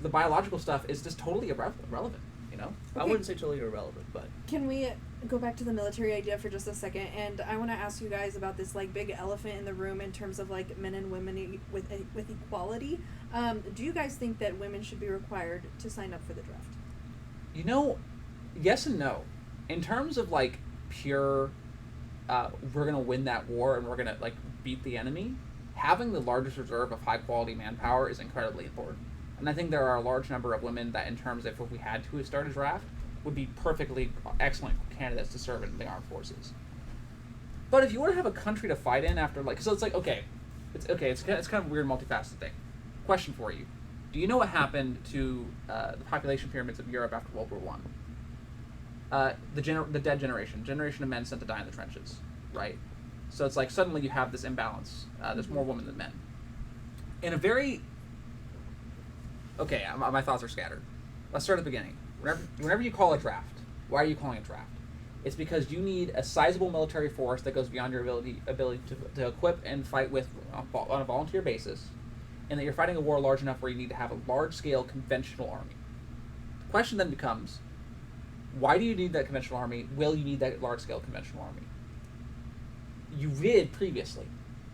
the biological stuff is just totally irrelevant. know. I wouldn't say totally irrelevant, but Can we go back to the military idea for just a second? And I want to ask you guys about this like big elephant in the room in terms of like men and women with equality. Do you guys think that women should be required to sign up for the draft? You know, yes and no. In terms of like pure, we're gonna win that war and we're gonna like beat the enemy. Having the largest reserve of high quality manpower is incredibly important. And I think there are a large number of women that, in terms of if we had to start a draft, would be perfectly excellent candidates to serve in the armed forces. But if you were to have a country to fight in after, like, so it's like, it's kind of a weird, multifaceted thing. Question for you: do you know what happened to the population pyramids of Europe after World War One? The dead generation of men sent to die in the trenches, right? So it's like suddenly you have this imbalance. There's more women than men. In a very my thoughts are scattered. Let's start at the beginning. Whenever you call a draft, why are you calling a draft? It's because you need a sizable military force that goes beyond your ability to equip and fight with on a volunteer basis, and that you're fighting a war large enough where you need to have a large-scale conventional army. The question then becomes, why do you need that conventional army? Will you need that large-scale conventional army? You did previously,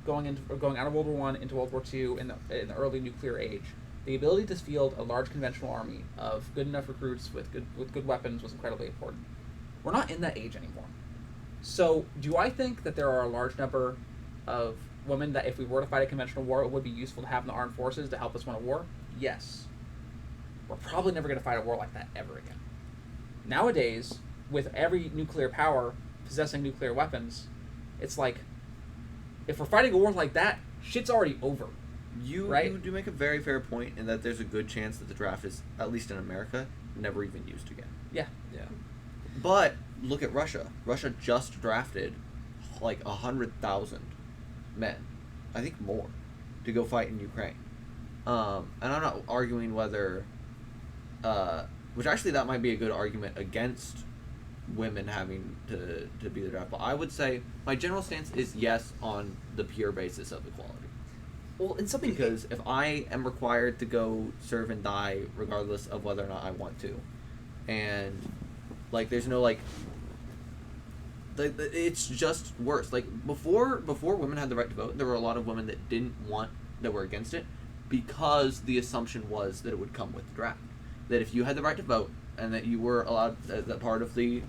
going out of World War I into World War II in the early nuclear age. The ability to field a large conventional army of good enough recruits with good weapons was incredibly important. We're not in that age anymore. So, do I think that there are a large number of women that, if we were to fight a conventional war, it would be useful to have in the armed forces to help us win a war? Yes. We're probably never going to fight a war like that ever again. Nowadays, with every nuclear power possessing nuclear weapons, it's like, if we're fighting a war like that, shit's already over. You do make a very fair point in that there's a good chance that the draft is, at least in America, never even used again. Yeah. But look at Russia. Russia just drafted like 100,000 men, I think more, to go fight in Ukraine. And I'm not arguing whether, which actually that might be a good argument against women having to be the draft. But I would say my general stance is yes on the pure basis of equality. well, in something Because if I am required to go serve and die regardless of whether or not I want to, and like there's no like it's just worse. Like before women had the right to vote, there were a lot of women that were against it, because the assumption was that it would come with the draft. That if you had the right to vote and that you were allowed that part of the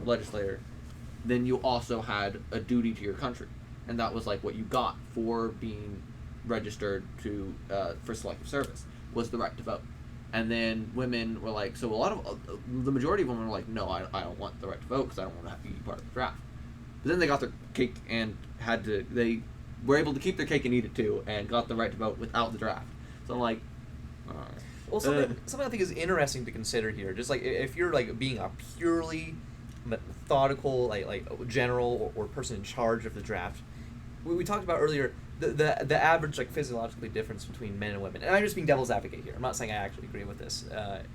legislator, then you also had a duty to your country, and that was like what you got for being registered to for selective service, was the right to vote. And then women were like, so a lot of the majority of women were like, no, I don't want the right to vote because I don't want to be part of the draft. But then they got their cake and they were able to keep their cake and eat it too, and got the right to vote without the draft. So I'm like, well, something I think is interesting to consider here, just like if you're like being a purely methodical like general or person in charge of the draft, we talked about earlier the average like physiologically difference between men and women, and I'm just being devil's advocate here. I'm not saying I actually agree with this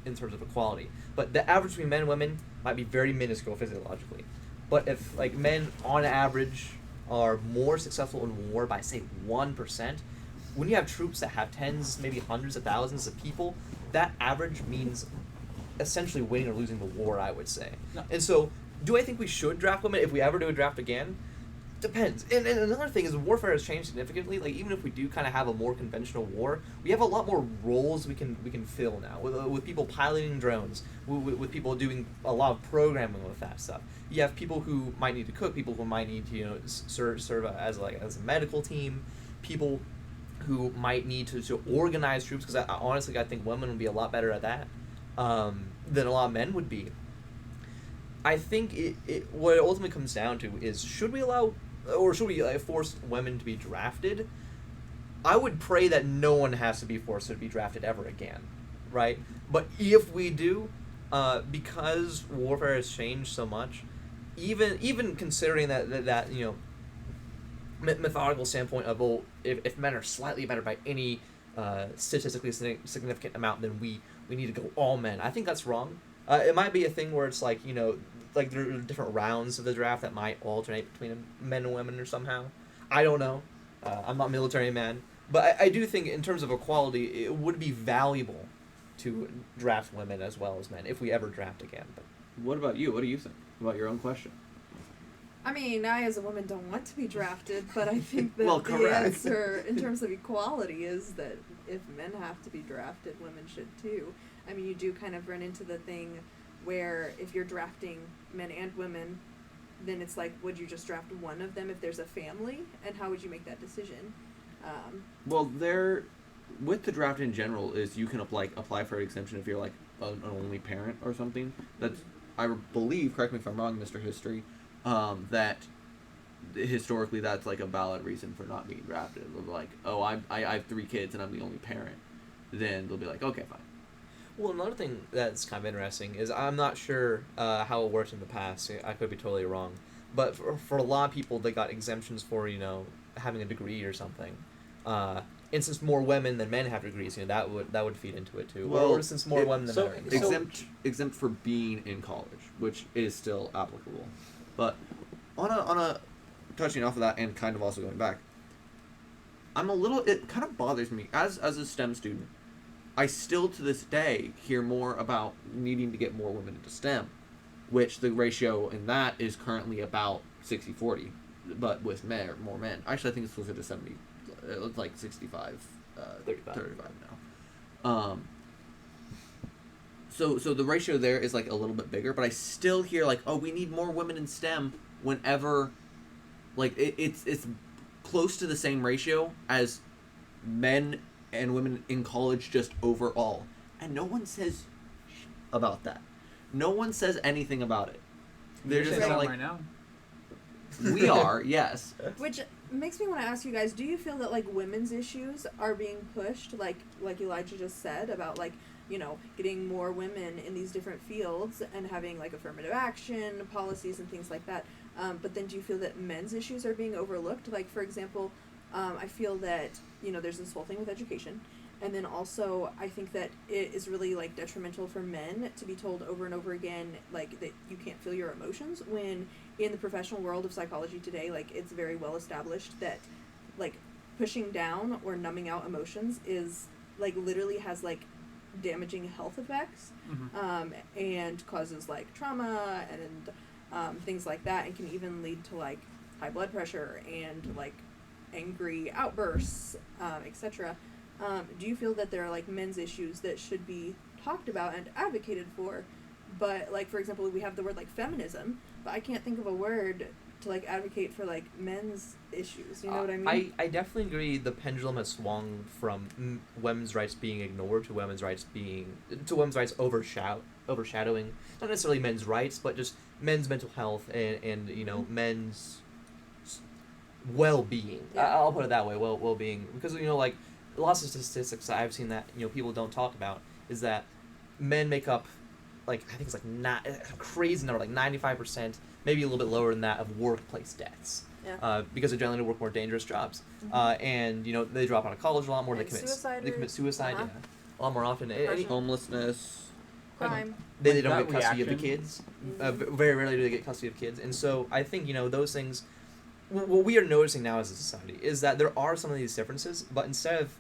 in terms of equality, but the average between men and women might be very minuscule physiologically. But if like men on average are more successful in war by say 1%, when you have troops that have tens, maybe hundreds of thousands of people, that average means essentially winning or losing the war, I would say. No. And so, do I think we should draft women if we ever do a draft again? Depends. And another thing is warfare has changed significantly. Like even if we do kind of have a more conventional war, we have a lot more roles we can fill now with people piloting drones, with people doing a lot of programming with that stuff. You have people who might need to cook, people who might need to serve as a medical team, people who might need to organize troops, because honestly I think women would be a lot better at that than a lot of men would be. I think what it ultimately comes down to is, should we allow, or should we force women to be drafted? I would pray that no one has to be forced to be drafted ever again, right? But if we do, because warfare has changed so much, even considering that methodical standpoint of, well, if men are slightly better by any statistically significant amount, then we need to go all men. I think that's wrong. It might be a thing where it's like, like there are different rounds of the draft that might alternate between men and women or somehow. I don't know. I'm not a military man. But I do think in terms of equality, it would be valuable to draft women as well as men if we ever draft again. But What about you? What do you think about your own question? I mean, I as a woman don't want to be drafted, but I think that Well, the correct. answer in terms of equality is that if men have to be drafted, women should too. I mean, you do kind of run into the thing where if you're drafting men and women, then it's like, would you just draft one of them if there's a family? And how would you make that decision? Well, with the draft in general is you can apply for an exemption if you're like an only parent or something. That's, I believe, correct me if I'm wrong, Mr. History, that historically that's like a valid reason for not being drafted. They'll be like, oh, I have 3 kids and I'm the only parent. Then they'll be like, okay, fine. well, another thing that's kind of interesting is I'm not sure how it worked in the past. I could be totally wrong, but for a lot of people, they got exemptions for having a degree or something. And since more women than men have degrees, that would feed into it too. Well, or since more women than men are in college. exempt for being in college, which is still applicable. But on a touching off of that and kind of also going back, it kind of bothers me as a STEM student. I still to this day hear more about needing to get more women into STEM, which the ratio in that is currently about 60-40, but with more men. Actually, I think it's closer to 70. It's like 65, 35 now. So the ratio there is like a little bit bigger, but I still hear like, oh, we need more women in STEM whenever, like it's close to the same ratio as men and women in college just overall, and no one says about that. No one says anything about it. They're just kind of like, right now. we are, yes. Which makes me want to ask you guys, do you feel that like women's issues are being pushed, like Elijah just said, about like, getting more women in these different fields and having like affirmative action policies and things like that, but then do you feel that men's issues are being overlooked? Like, for example, I feel that there's this whole thing with education, and then also I think that it is really like detrimental for men to be told over and over again like that you can't feel your emotions, when in the professional world of psychology today, like it's very well established that like pushing down or numbing out emotions is like literally has like damaging health effects, and causes like trauma and things like that, and can even lead to like high blood pressure and like angry outbursts, etc. Do you feel that there are like men's issues that should be talked about and advocated for, but like for example we have the word like feminism, but I can't think of a word to like advocate for like men's issues, you know what I mean? I definitely agree the pendulum has swung from women's rights being ignored to women's rights overshadowing not necessarily men's rights, but just men's mental health and men's well-being. Yeah. I'll put it that way, well-being, because like lots of statistics that I've seen that people don't talk about is that men make up like I think it's like not a crazy number, like 95%, maybe a little bit lower than that, of workplace deaths. Yeah. Because they generally work more dangerous jobs, and they drop out of college a lot more. And they commit suicide, uh-huh. a lot more often. Homelessness. Crime. They don't That get custody of the reaction. kids. Very rarely do they get custody of kids, and so I think those things. What we are noticing now as a society is that there are some of these differences, but instead of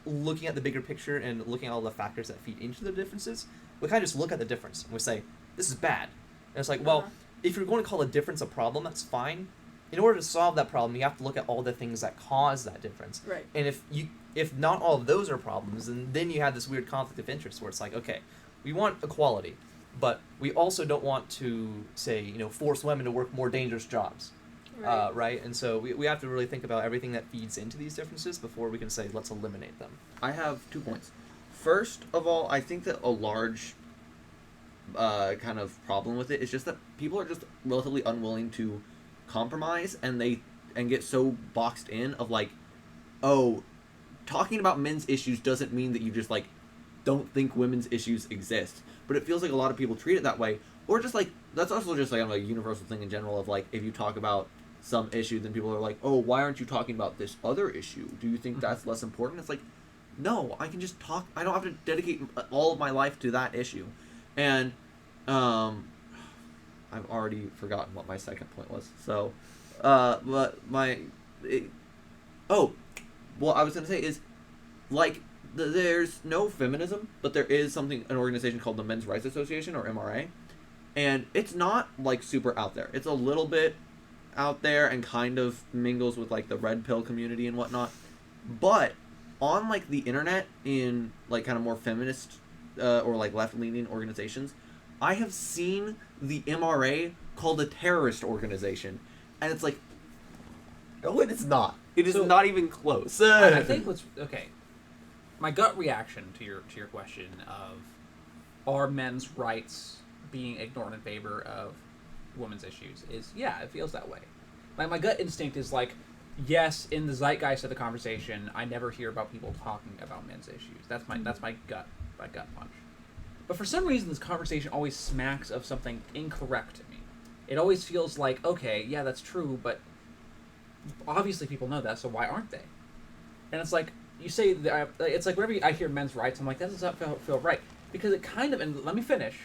looking at the bigger picture and looking at all the factors that feed into the differences, we kind of just look at the difference and we say, this is bad. And it's like, well, if you're going to call a difference a problem, that's fine. In order to solve that problem, you have to look at all the things that cause that difference. Right. And if not all of those are problems, then you have this weird conflict of interest where it's like, okay, we want equality, but we also don't want to say, force women to work more dangerous jobs. Right? And so we have to really think about everything that feeds into these differences before we can say, let's eliminate them. I have 2 points. First of all, I think that a large kind of problem with it is just that people are just relatively unwilling to compromise, and get so boxed in of like, oh, talking about men's issues doesn't mean that you just like don't think women's issues exist. But it feels like a lot of people treat it that way, or just like that's also just like a universal thing in general of like if you talk about some issue, then people are like, oh, why aren't you talking about this other issue? Do you think that's less important? It's like, no, I can just talk. I don't have to dedicate all of my life to that issue. And I've already forgotten what my second point was. So, what I was going to say is, like, there's no feminism, but there is an organization called the Men's Rights Association, or MRA, and it's not like super out there. It's a little bit out there and kind of mingles with like the red pill community and whatnot, but on like the internet, in like kind of more feminist or like left-leaning organizations, I have seen the MRA called a terrorist organization, and it's like, no, it is not. It is not even close. I think what's okay. My gut reaction to your question of are men's rights being ignored in favor of women's issues is, yeah, it feels that way. My gut instinct is like, yes, in the zeitgeist of the conversation, I never hear about people talking about men's issues. That's my gut punch. But for some reason, this conversation always smacks of something incorrect to me. It always feels like, okay, yeah, that's true, but obviously people know that, so why aren't they? And it's like, you say that, it's like whenever I hear men's rights, I'm like, that does not feel right. Because it kind of, and let me finish,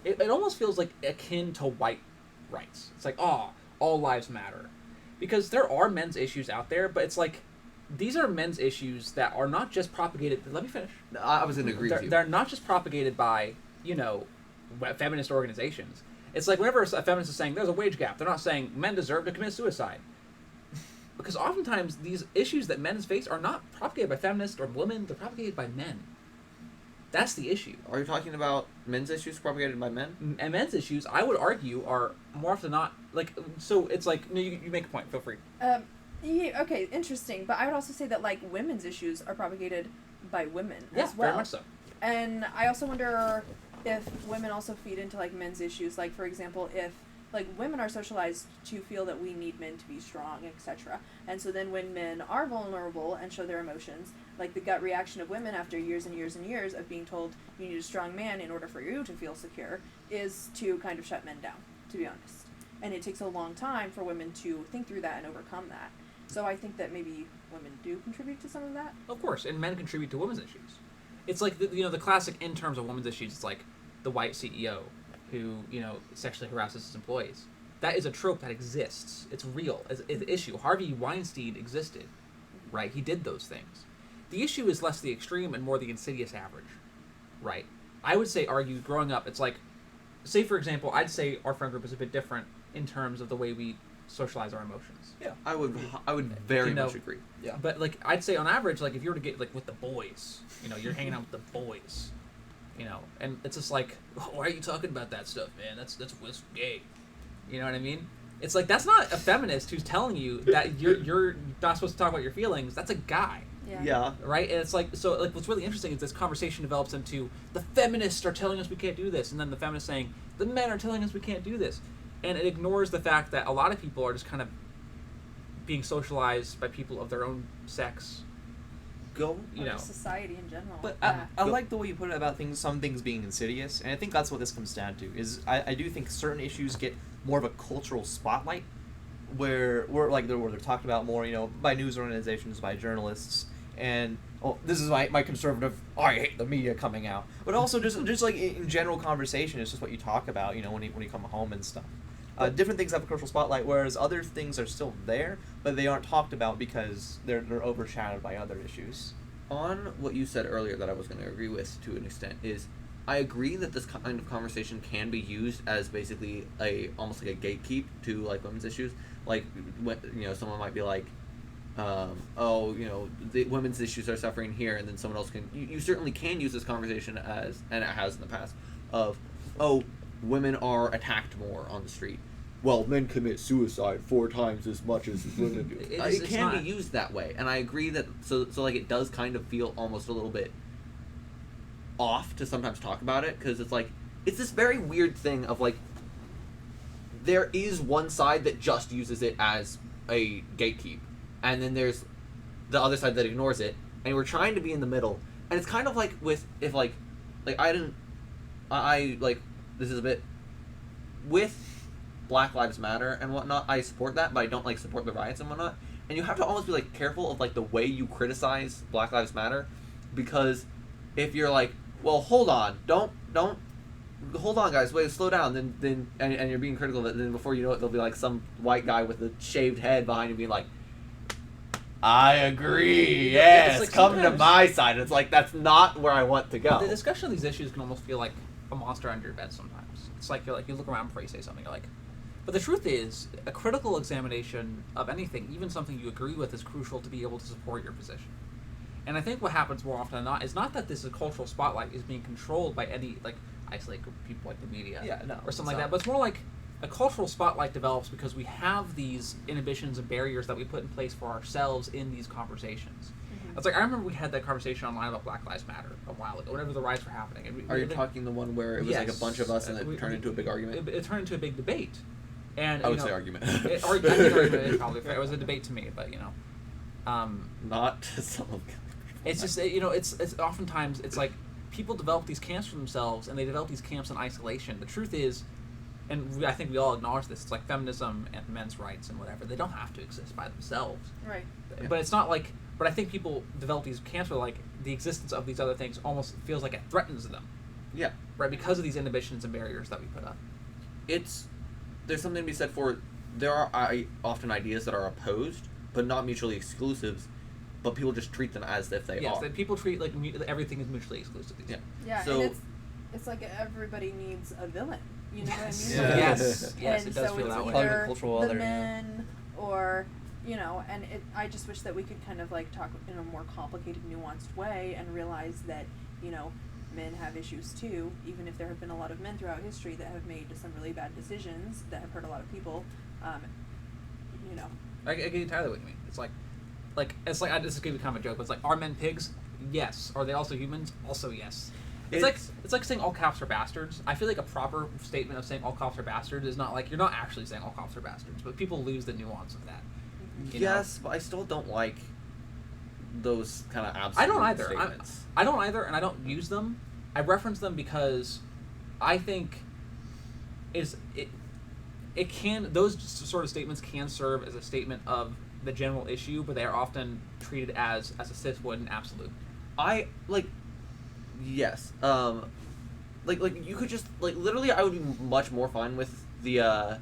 it almost feels like akin to white rights. It's like, oh, all lives matter. Because there are men's issues out there, but it's like, these are men's issues that are not just propagated, let me finish. I was going to agree with you. They're not just propagated by, feminist organizations. It's like whenever a feminist is saying there's a wage gap, they're not saying men deserve to commit suicide. Because oftentimes these issues that men face are not propagated by feminists or women, they're propagated by men. That's the issue. Are you talking about men's issues propagated by men? And men's issues, I would argue, are more often than not, like, so it's like, no, you make a point, feel free. Yeah, okay, interesting. But I would also say that, like, women's issues are propagated by women as well. Very much so. And I also wonder if women also feed into, like, men's issues. Like, for example, if, like, women are socialized to feel that we need men to be strong, etc. And so then when men are vulnerable and show their emotions, like, the gut reaction of women after years and years and years of being told you need a strong man in order for you to feel secure is to kind of shut men down, to be honest. And it takes a long time for women to think through that and overcome that. So I think that maybe women do contribute to some of that. Of course, and men contribute to women's issues. It's like, the classic in terms of women's issues, it's like the white CEO who, sexually harasses his employees. That is a trope that exists. It's real. It's an issue. Harvey Weinstein existed, right? He did those things. The issue is less the extreme and more the insidious average, right? I would argue, growing up, it's like, say, for example, I'd say our friend group is a bit different in terms of the way we socialize our emotions. Yeah, I would very much agree. Yeah. But, like, I'd say on average, like, if you were to get, like, with the boys, you're hanging out with the boys, and it's just like, why are you talking about that stuff, man? That's gay. You know what I mean? It's like, that's not a feminist who's telling you that you're not supposed to talk about your feelings. That's a guy. Yeah. Right? And it's like, so, like, what's really interesting is this conversation develops into the feminists are telling us we can't do this, and then the feminists saying the men are telling us we can't do this. And it ignores the fact that a lot of people are just kind of being socialized by people of their own sex. Society in general. But I like the way you put it about some things being insidious, and I think that's what this comes down to. Is I do think certain issues get more of a cultural spotlight, where they're talked about more, by news organizations, by journalists, and this is my conservative, I hate the media coming out, but also just like in general conversation, it's just what you talk about, when you come home and stuff. Different things have a cultural spotlight, whereas other things are still there, but they aren't talked about because they're overshadowed by other issues. On what you said earlier that I was going to agree with to an extent is, I agree that this kind of conversation can be used as basically almost like a gatekeep to like women's issues. Like, someone might be like, the women's issues are suffering here, and then someone else can. You certainly can use this conversation as, and it has in the past, of, women are attacked more on the street. Well, men commit suicide 4 times as much as women do. It can be used that way, and I agree that so like it does kind of feel almost a little bit off to sometimes talk about it, because it's like it's this very weird thing of like there is one side that just uses it as a gatekeep, and then there's the other side that ignores it, and we're trying to be in the middle, and it's kind of like with if like I this is a bit with Black Lives Matter and whatnot, I support that, but I don't support the riots and whatnot. And you have to almost be careful of the way you criticize Black Lives Matter, because if you're well, hold on, don't hold on, guys, wait, slow down, then and you're being critical of it, then before you know it, there'll be some white guy with a shaved head behind you being like, I agree. Yeah, Yes, it's like come to sometimes- my side. It's like that's not where I want to go. The discussion of these issues can almost feel like a monster under your bed sometimes. It's like you look around before you say something. You're like, but the truth is, a critical examination of anything, even something you agree with, is crucial to be able to support your position. And I think what happens more often than not is not that this cultural spotlight is being controlled by any like isolated group of people like the media, Yeah, no, or something like it's that. But it's more like a cultural spotlight develops because we have these inhibitions and barriers that we put in place for ourselves in these conversations. It's like I remember we had that conversation online about Black Lives Matter a while ago, whenever the riots were happening. And Are you talking the one where it was like a Yes. bunch of us and it turned into a big argument? It turned into a big debate, and I would say argument. I think argument is probably fair. It was a debate to me, but Not to some of them. it's just it's oftentimes it's like people develop these camps for themselves, and they develop these camps in isolation. The truth is, and I think we all acknowledge this, it's like feminism and men's rights and whatever. They don't have to exist by themselves. Right. Yeah. But it's not like. But I think people develop these camps where like the existence of these other things almost feels like it threatens them, Yeah. right? Because of these inhibitions and barriers that we put up. There's something to be said for there are often ideas that are opposed but not mutually exclusive, but people just treat them as if they Yes, are. that people treat like everything is mutually exclusive. Yeah. Yeah, So- and it's like everybody needs a villain. You know what I mean? Yes. Like, Yes, yes, and it does so feel it's that way. Part of the either cultural the other, yeah. men or and I just wish that we could kind of like talk in a more complicated, nuanced way and realize that men have issues too, even if there have been a lot of men throughout history that have made some really bad decisions that have hurt a lot of people. I get entirely what you mean. It's like this is gonna be kind of a joke, but it's like, are men pigs? Yes. Are they also humans? Also yes. It's like saying all cops are bastards. I feel like a proper statement of saying all cops are bastards is not like you're not actually saying all cops are bastards, but people lose the nuance of that. You know? Yes, but I still don't like those kind of absolute I don't either. statements. I don't either, and I don't use them. I reference them because I think it can those sort of statements can serve as a statement of the general issue, but they are often treated as a cis would and absolute. I like yes. Like you could just like literally I would be much more fine with the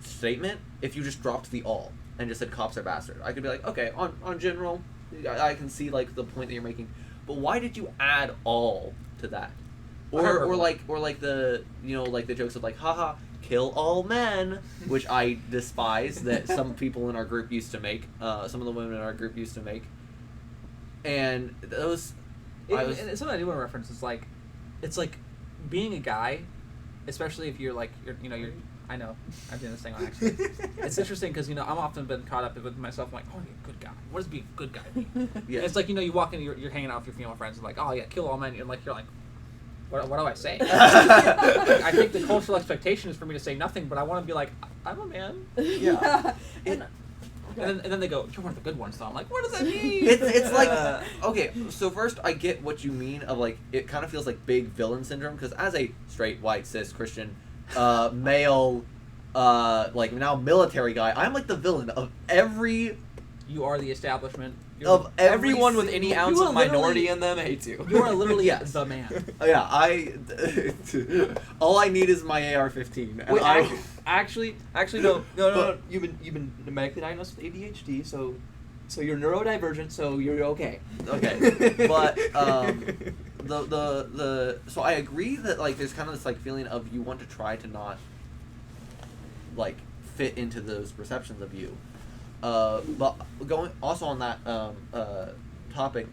statement if you just dropped the all and just said cops are bastard. I could be like, okay, on general, I can see like the point that you're making, but why did you add all to that? Or like the like the jokes of like haha kill all men, which I despise that some people in our group used to make, some of the women in our group used to make, and those. And something I do want to reference is like, it's like being a guy, especially if you're I know I'm doing this thing on accident. It's interesting because I'm often been caught up with myself. I'm like, oh, you're a good guy. What does being a good guy mean? Yeah. It's like you walk in, you're hanging out with your female friends, and like, oh yeah, kill all men. You're like, what do I say? I think the cultural expectation is for me to say nothing, but I want to be like, I'm a man. Yeah. And then they go, you're one of the good ones, though. I'm like, what does that mean? It's like okay. So first, I get what you mean of like it kind of feels like big villain syndrome because as a straight white cis Christian male like now military guy, I'm like the villain of every. You are the establishment. Of every Everyone with any single- ounce you of are literally- minority in them hates you. You are literally Yes. the man. Yeah, all I need is my AR-15. And Wait, I, actually, no. You've been medically diagnosed with ADHD, so you're neurodivergent, so you're okay. okay, but so I agree that like there's kind of this like feeling of you want to try to not like fit into those perceptions of you. But going also on that topic,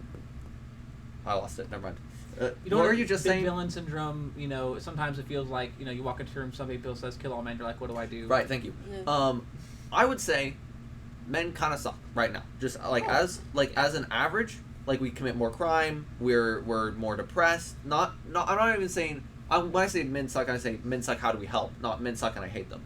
I lost it. Never mind. What were you just big saying? Villain syndrome. Sometimes it feels like you walk into a room, somebody says kill all men. You're like, what do I do? Right. Thank you. Yeah. I would say men kind of suck right now. Just like as an average, like we commit more crime. We're more depressed. I'm not even saying. When I say men suck, I say men suck. How do we help? Not men suck and I hate them.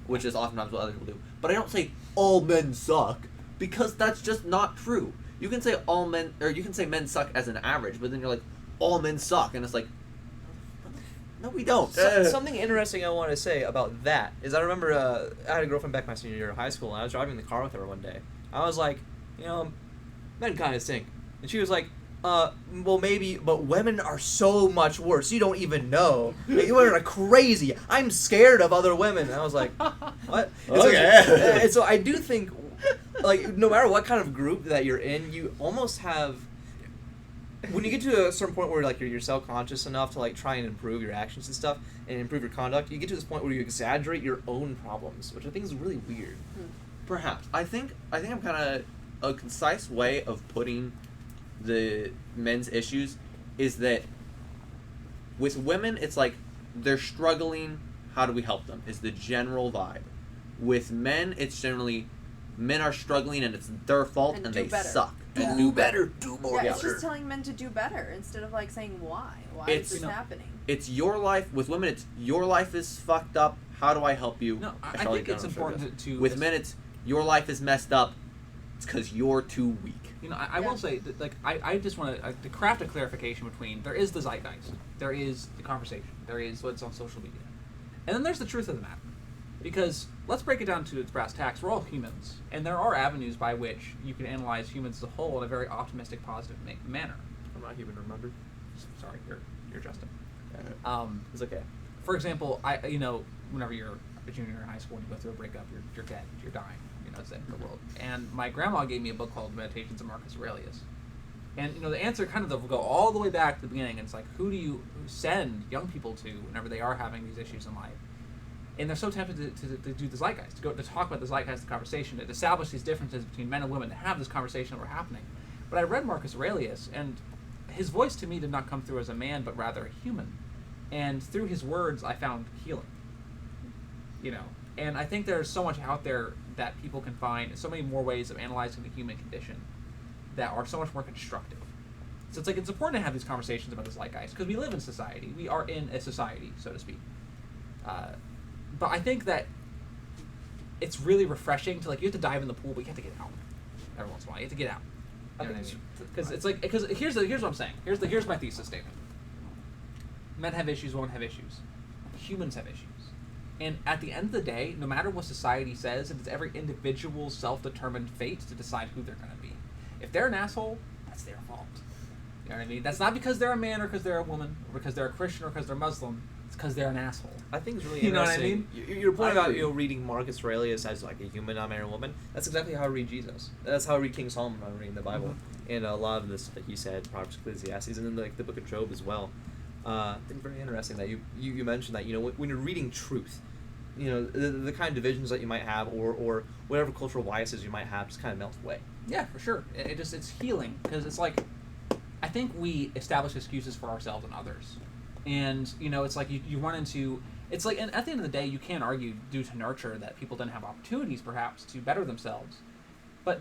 Which is oftentimes what other people do. But I don't say all men suck because that's just not true. You can say all men, or you can say men suck as an average, but then you're like, all men suck, and it's like, no, we don't. Something interesting I want to say about that is I remember I had a girlfriend back my senior year of high school, and I was driving in the car with her one day. I was like, men kind of stink. And she was like, well, maybe, but women are so much worse. You don't even know. Like, you are crazy. I'm scared of other women. And I was like, what? And Okay. and so I do think like no matter what kind of group that you're in, you almost have. When you get to a certain point where like you're self-conscious enough to like try and improve your actions and stuff and improve your conduct, you get to this point where you exaggerate your own problems, which I think is really weird. Perhaps. I think I'm kind of a concise way of putting the men's issues is that with women it's like they're struggling, how do we help them is the general vibe. With men it's generally men are struggling and it's their fault and they better. suck and do better, do more. Yeah, it's just telling men to do better instead of like saying why is this happening. It's your life. With women it's your life is fucked up, how do I help you? No, I think it's important to with men it's your life is messed up, it's because you're too weak. You know, I will say that, like, I just want to craft a clarification between there is the zeitgeist, there is the conversation, there is what's on social media, and then there's the truth of the matter. Because let's break it down to its brass tacks. We're all humans, and there are avenues by which you can analyze humans as a whole in a very optimistic, positive manner. I'm not human, remember? Sorry, you're Justin. It's okay. For example, whenever you're a junior in high school and you go through a breakup, you're dead, you're dying. It's the end of the world. And my grandma gave me a book called Meditations of Marcus Aurelius. And, the answer kind of will go all the way back to the beginning. And it's like, who do you send young people to whenever they are having these issues in life? And they're so tempted to do the zeitgeist, to talk about the zeitgeist of the conversation, to establish these differences between men and women, to have this conversation that were happening. But I read Marcus Aurelius, and his voice to me did not come through as a man, but rather a human. And through his words, I found healing. And I think there's so much out there that people can find, so many more ways of analyzing the human condition that are so much more constructive. So it's important to have these conversations about the zeitgeist, because we live in society. We are in a society, so to speak. But I think that it's really refreshing to, you have to dive in the pool, but you have to get out every once in a while. You have to get out. You know what I mean? Because here's what I'm saying. Here's my thesis statement. Men have issues, women have issues. Humans have issues. And at the end of the day, no matter what society says, it is every individual's self-determined fate to decide who they're going to be. If they're an asshole, that's their fault. You know what I mean? That's not because they're a man or because they're a woman or because they're a Christian or because they're Muslim. It's because they're an asshole. I think it's really You know what I interesting. Your point about reading Marcus Aurelius as like a human, not man or woman. That's exactly how I read Jesus. That's how I read King Solomon when I'm reading the Bible. Mm-hmm. And a lot of this that he said, Proverbs, Ecclesiastes, and then the book of Job as well. I think very interesting that you mentioned that when you're reading truth, the kind of divisions that you might have or whatever cultural biases you might have just kind of melt away. Yeah, for sure. It's healing, because it's like, I think we establish excuses for ourselves and others. And, it's like you run into, it's like, and at the end of the day, you can't argue due to nurture that people didn't have opportunities perhaps to better themselves. But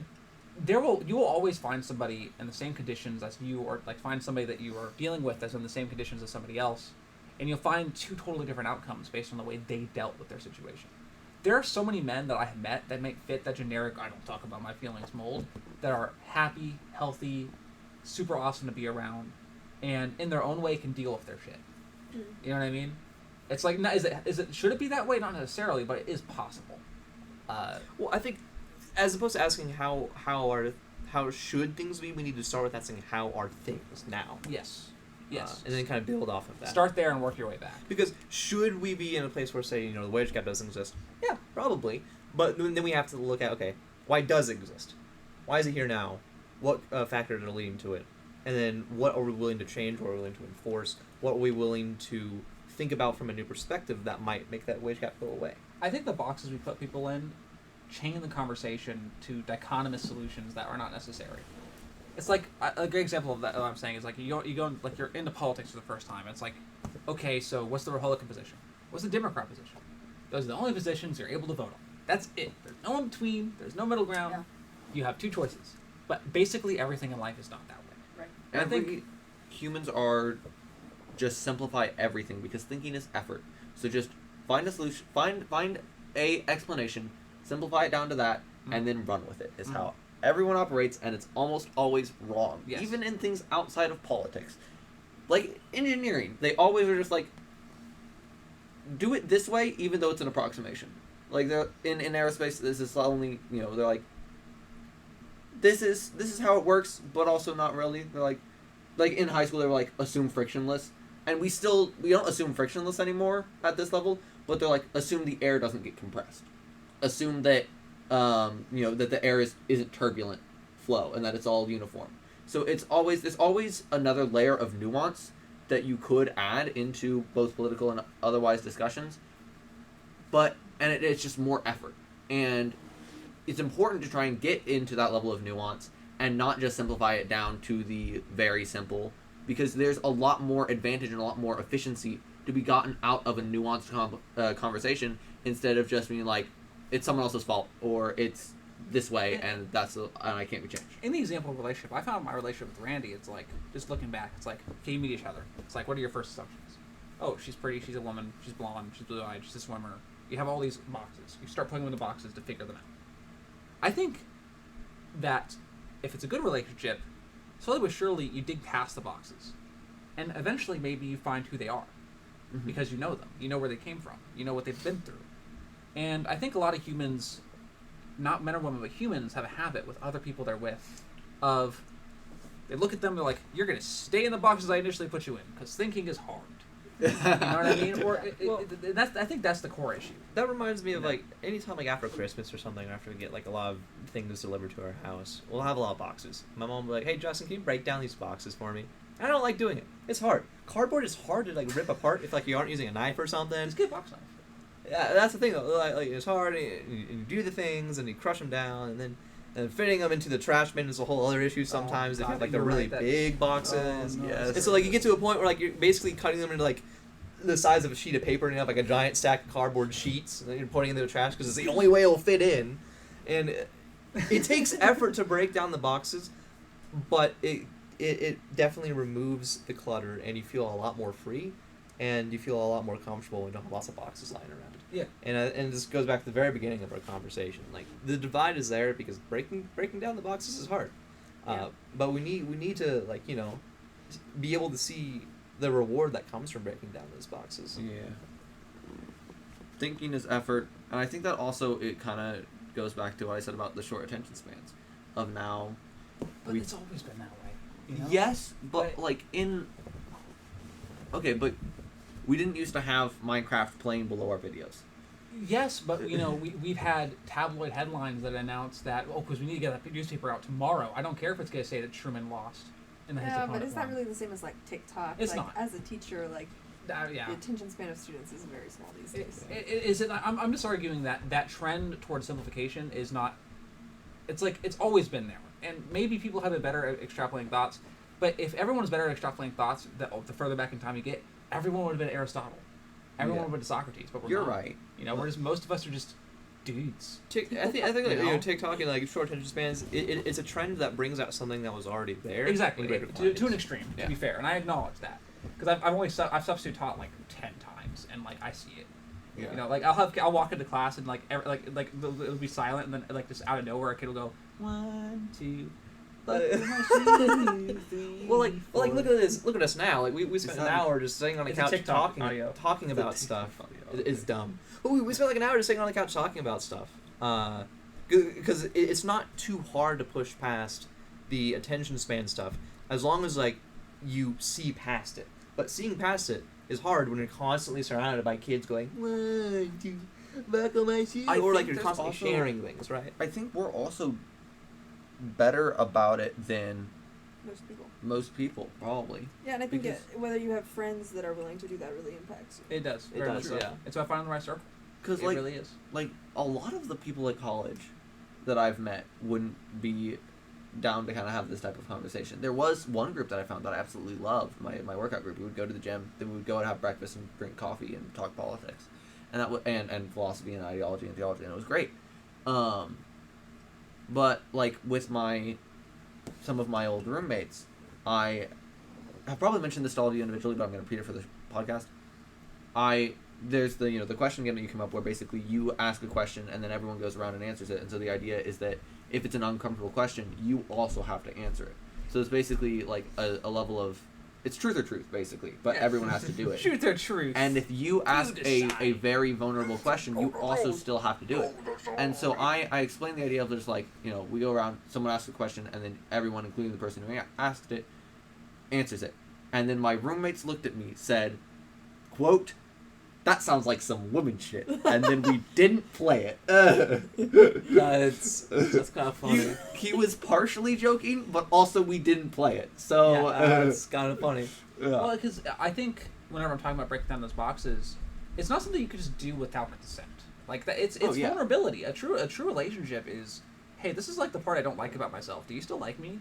you will always find somebody in the same conditions as you, or find somebody that you are dealing with that's in the same conditions as somebody else. And you'll find two totally different outcomes based on the way they dealt with their situation. There are so many men that I have met that might fit that generic, I don't talk about my feelings mold, that are happy, healthy, super awesome to be around, and in their own way can deal with their shit. You know what I mean? It's like, should it be that way? Not necessarily, but it is possible. Well, I think, as opposed to asking how should things be, we need to start with asking how are things now. Yes. And then kind of build off of that. Start there and work your way back. Because should we be in a place where, say, the wage gap doesn't exist? Yeah, probably. But then we have to look at, okay, why does it exist? Why is it here now? What factors are leading to it? And then what are we willing to change? What are we willing to enforce? What are we willing to think about from a new perspective that might make that wage gap go away? I think the boxes we put people in chain the conversation to dichotomous solutions that are not necessary. It's like a great example of that. What I'm saying is you go you're into politics for the first time. It's like, okay, so what's the Republican position? What's the Democrat position? Those are the only positions you're able to vote on. That's it. There's no in between. There's no middle ground. Yeah. You have two choices. But basically everything in life is not that way. Right. And I think humans are just simplify everything because thinking is effort. So just find a solution, find a explanation, simplify it down to that, and then run with it. Is how everyone operates, and it's almost always wrong. Yes. Even in things outside of politics. Like engineering, they always are just like, do it this way, even though it's an approximation. Like in aerospace, this is only, they're like, this is how it works, but also not really. They're like in high school, they were like, assume frictionless. And we don't assume frictionless anymore at this level, but they're like, assume the air doesn't get compressed. Assume that that the air isn't turbulent flow and that it's all uniform. So there's always another layer of nuance that you could add into both political and otherwise discussions, it's just more effort, and it's important to try and get into that level of nuance and not just simplify it down to the very simple, because there's a lot more advantage and a lot more efficiency to be gotten out of a nuanced conversation instead of just being like, it's someone else's fault or it's this way and I can't be changed. In the example of relationship, I found my relationship with Randy, it's like, just looking back, it's like, okay, you meet each other. It's like, what are your first assumptions? Oh, she's pretty, she's a woman, she's blonde, she's blue-eyed, she's a swimmer. You have all these boxes. You start putting them in the boxes to figure them out. I think that if it's a good relationship, slowly but surely you dig past the boxes. And eventually maybe you find who they are. Mm-hmm. Because you know them. You know where they came from. You know what they've been through. And I think a lot of humans, not men or women, but humans have a habit with other people they're with of, they look at them, they're like, you're going to stay in the boxes I initially put you in, because thinking is hard. You know what I mean? Or I think that's the core issue. That reminds me of like anytime like after Christmas or something, after we get like a lot of things delivered to our house, we'll have a lot of boxes. My mom will be like, "Hey Justin, can you break down these boxes for me?" I don't like doing it. It's hard. Cardboard is hard to like rip apart if like you aren't using a knife or something. Just get a box knife. Yeah, that's the thing though. Like it's hard, and you do the things, and you crush them down, and then fitting them into the trash bin is a whole other issue sometimes. If you have like the really big boxes. Oh, no. Yes. And so like you get to a point where like you're basically cutting them into like the size of a sheet of paper, and you have like a giant stack of cardboard sheets, and then you're putting it into the trash because it's the only way it'll fit in. And it takes effort to break down the boxes, but it definitely removes the clutter, and you feel a lot more free, and you feel a lot more comfortable when you don't have lots of boxes lying around. Yeah. And this goes back to the very beginning of our conversation. Like the divide is there because breaking down the boxes is hard. Yeah. But we need to like be able to see the reward that comes from breaking down those boxes. Yeah. Thinking is effort, and I think that also it kind of goes back to what I said about the short attention spans of now. But it's always been that way. You know? Yes, but like okay, but we didn't used to have Minecraft playing below our videos. Yes, but we've had tabloid headlines that announce that because we need to get that newspaper out tomorrow. I don't care if it's going to say that Truman lost in the Yeah, but is that really the same as like TikTok? It's like, not. As a teacher, like yeah. the attention span of students is very small these days. I'm just arguing that trend towards simplification is not. It's like it's always been there, and maybe people have been better at extrapolating thoughts. But if everyone was better at extrapolating thoughts, the further back in time you get, everyone would have been Aristotle. Everyone would have been Socrates, but we're not. right. We're just most of us are just dudes. I think like, TikTok and like short attention spans, it's a trend that brings out something that was already there. Exactly, to an extreme, to be fair, and I acknowledge that because I've substitute taught like 10 times, and like I see it. Yeah. Like I'll walk into class and like it'll be silent, and then like just out of nowhere a kid will go 1, 2. Well, like look at us now. Like we spent an hour just sitting on the couch talking about stuff. It's dumb. But we spent like an hour just sitting on the couch talking about stuff. Because it's not too hard to push past the attention span stuff as long as like you see past it. But seeing past it is hard when you're constantly surrounded by kids going 1, 2, back on my seat, or like you're constantly sharing things, right? I think we're also better about it than most people probably. Yeah, and I think whether you have friends that are willing to do that really impacts you. It does. It does. So. Yeah. It's about finding the right circle. Because it really is. Like a lot of the people at college that I've met wouldn't be down to kind of have this type of conversation. There was one group that I found that I absolutely loved, my workout group. We would go to the gym, then we would go and have breakfast and drink coffee and talk politics, and that and philosophy and ideology and theology, and it was great. But like with some of my old roommates, I have probably mentioned this to all of you individually, but I'm going to repeat it for the podcast. There's the question game that you come up where basically you ask a question and then everyone goes around and answers it, and so the idea is that if it's an uncomfortable question, you also have to answer it. So it's basically like a level of, it's truth or truth basically, but everyone has to do it. Truth or truth. And if you ask a very vulnerable question, you also still have to do it. And so I explain the idea of just like, we go around, someone asks a question, and then everyone, including the person who asked it, answers it. And then my roommates looked at me, said, quote, that sounds like some woman shit, and then we didn't play it. That's kind of funny. He was partially joking, but also we didn't play it. So It's kind of funny. Well, because I think whenever I'm talking about breaking down those boxes, it's not something you can just do without consent. Like that, it's vulnerability. A true relationship is, hey, this is like the part I don't like about myself. Do you still like me?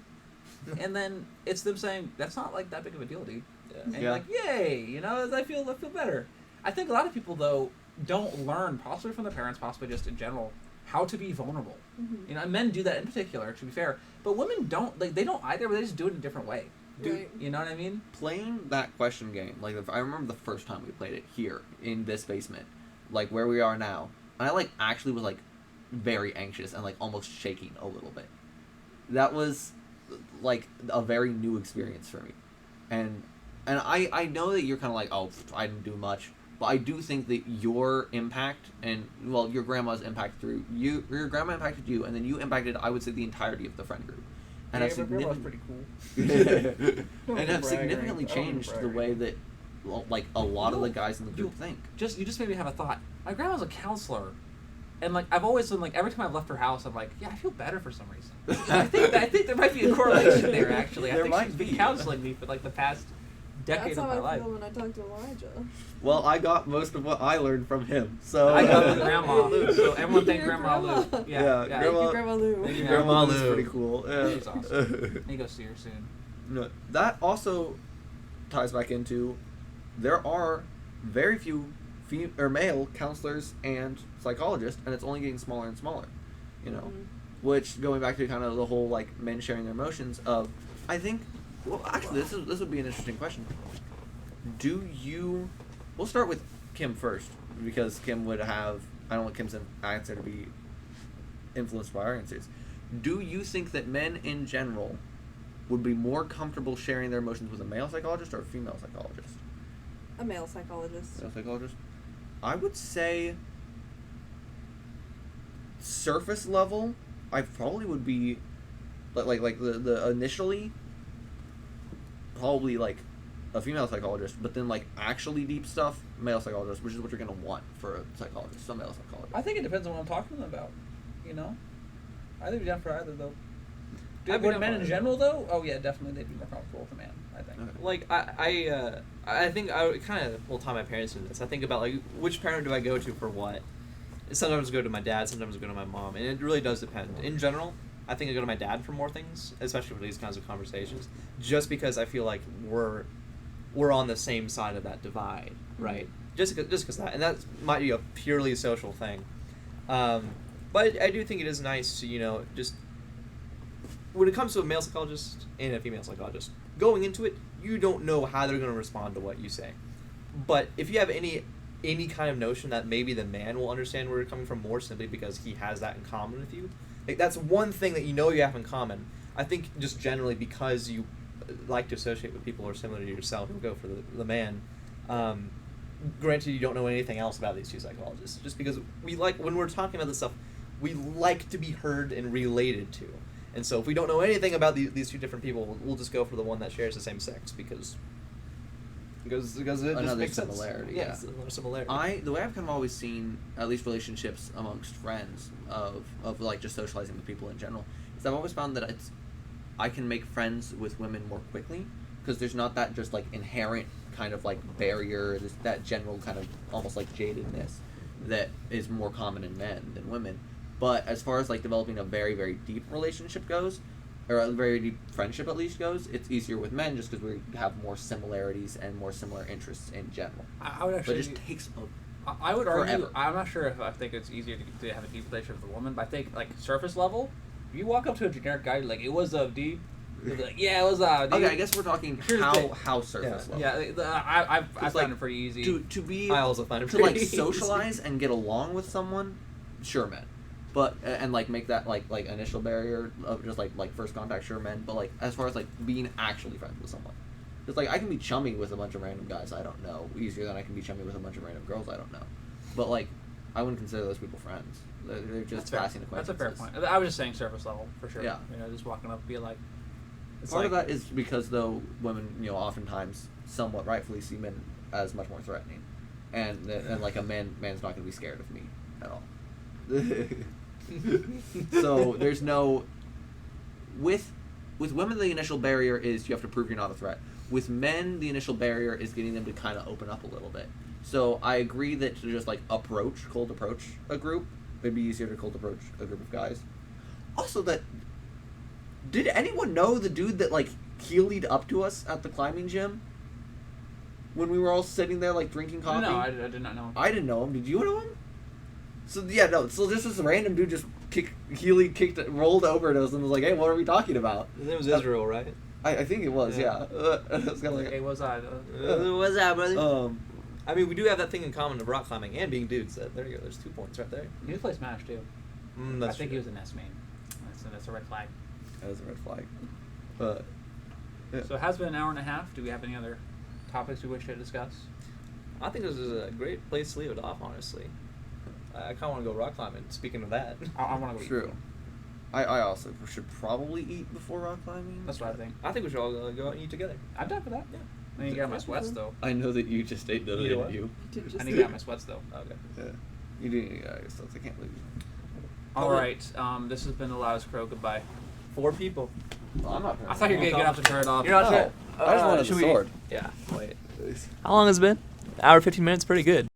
And then it's them saying that's not like that big of a deal, dude. And you're like, yay, you know, I feel better. I think a lot of people though don't learn, possibly from their parents, possibly just in general, how to be vulnerable. Mm-hmm. You know, and men do that in particular, to be fair, but women don't. Like they don't either, but they just do it in a different way. Right. You know what I mean? Playing that question game, like I remember the first time we played it here in this basement, like where we are now, and I like actually was like very anxious and like almost shaking a little bit. That was like a very new experience for me, and I know that you're kind of like, oh, I didn't do much, but I do think that your impact and well, your grandma's impact through you, your grandma impacted you, and then you impacted, I would say, the entirety of the friend group. And yeah, my grandma's pretty cool. And have significantly changed the way that, like, a lot of the guys in the group think. You just made me have a thought. My grandma's a counselor, and like I've always been like every time I've left her house, I'm like, yeah, I feel better for some reason. I think there might be a correlation there. Actually, I think she's been counseling me for like the past decade of my life. That's how I feel when I talk to Elijah. Well, I got most of what I learned from him, so I got my grandma. So everyone thank Grandma Lou. Yeah, Grandma Lou. Thank you, Yeah. Grandma Grandma Lou's Lou. pretty cool. Yeah. She's awesome. You go see her soon. No, that also ties back into there are very few male counselors and psychologists, and it's only getting smaller and smaller. You know, Mm-hmm. which going back to kind of the whole like men sharing their emotions of, I think. Well, actually, this would be an interesting question. Do you? We'll start with Kim first because Kim would have. I don't want Kim's answer to be influenced by our answers. Do you think that men in general would be more comfortable sharing their emotions with a male psychologist or a female psychologist? A male psychologist. Male psychologist? I would say surface level, I probably would be like the initially probably like a female psychologist, but then like actually deep stuff, male psychologist, which is what you're gonna want for a psychologist, some male psychologist. I think it depends on what I'm talking to them about. You know, I think we're down for either though. I'd be Would down men for in either. general though? Oh yeah, definitely they'd be more comfortable with a man. I think. Okay. Like I think I would kind of will tie my parents into this. I think about like which parent do I go to for what. Sometimes I go to my dad, sometimes I go to my mom, and it really does depend. In general, I think I go to my dad for more things, especially for these kinds of conversations, just because I feel like we're on the same side of that divide, right? Just because that, and that might be a purely social thing. But I do think it is nice to, you know, just when it comes to a male psychologist and a female psychologist, going into it, you don't know how they're going to respond to what you say. But if you have any kind of notion that maybe the man will understand where you're coming from more simply because he has that in common with you, like that's one thing that you know you have in common. I think just generally because you like to associate with people who are similar to yourself, you'll go for the man. Granted, you don't know anything else about these two psychologists, just because we like, when we're talking about this stuff, we like to be heard and related to. And so if we don't know anything about these two different people, we'll just go for the one that shares the same sex because it just Another makes similarity, sense. yeah. It's another similarity. The way I've kind of always seen at least relationships amongst friends of like just socializing with people in general is I've always found that I can make friends with women more quickly because there's not that just like inherent kind of like barrier, that general kind of almost like jadedness that is more common in men than women. But as far as like developing a very, very deep relationship goes, or a very deep friendship at least goes, it's easier with men just because we have more similarities and more similar interests in general. I would actually. But it just takes I would argue. forever. I'm not sure if I think it's easier to have a deep relationship with a woman, but I think like surface level, if you walk up to a generic guy like it was up deep, they'll be like, yeah, it was up deep. Okay, I guess we're talking Here's the thing. how surface level. Yeah, I It's found like, it pretty easy. To be I also find it to pretty like easy. socialize and get along with someone, sure, men. But and like make that like initial barrier of just like first contact, sure, men. But like as far as like being actually friends with someone, it's like I can be chummy with a bunch of random guys I don't know easier than I can be chummy with a bunch of random girls I don't know. But like I wouldn't consider those people friends. They're just passing That's acquaintances. a fair point. I was just saying surface level for sure. Yeah. You know, just walking up and be like. It's Part like, of that is because though women, you know, oftentimes somewhat rightfully see men as much more threatening. and like a man's not gonna be scared of me at all. So there's no with women the initial barrier is you have to prove you're not a threat. With men the initial barrier is getting them to kind of open up a little bit. So I agree that to just like cold approach a group, it'd be easier to cold approach a group of guys. Also, did anyone know the dude that like heeled up to us at the climbing gym when we were all sitting there like drinking coffee? No, I did not know him. I didn't know him. Did you know him? So so this is a random dude just rolled over to us and was like, "Hey, what are we talking about?" His name was Israel, right? I think it was, yeah. I was kind of like, Hey, what's that? What's that, brother? I mean, we do have that thing in common of rock climbing and being dudes. There you go. There's 2 points right there. He plays Smash too. That's I think true. he was an S main. That's a red flag. that was a red flag. But yeah. So it has been an hour and a half. Do we have any other topics we wish to discuss? I think this is a great place to leave it off, honestly. I kind of want to go rock climbing, speaking of that. I want to go. True. I also should probably eat before rock climbing. That's what I think. I think we should all go out and eat together. I'm down for that. Yeah. I need to get out my sweats though. I know that you just ate the You know what? you. I need to get out my sweats though. Okay. Yeah. You do. So I can't lose. All right. This has been the Loudest Crow. Goodbye. 4 people. Well, I'm not. I thought you were gonna get up to turn it off. You're not No. sure? I just wanted should the we- sword. Yeah. Wait. How long has it been? Hour 15 minutes. Pretty good.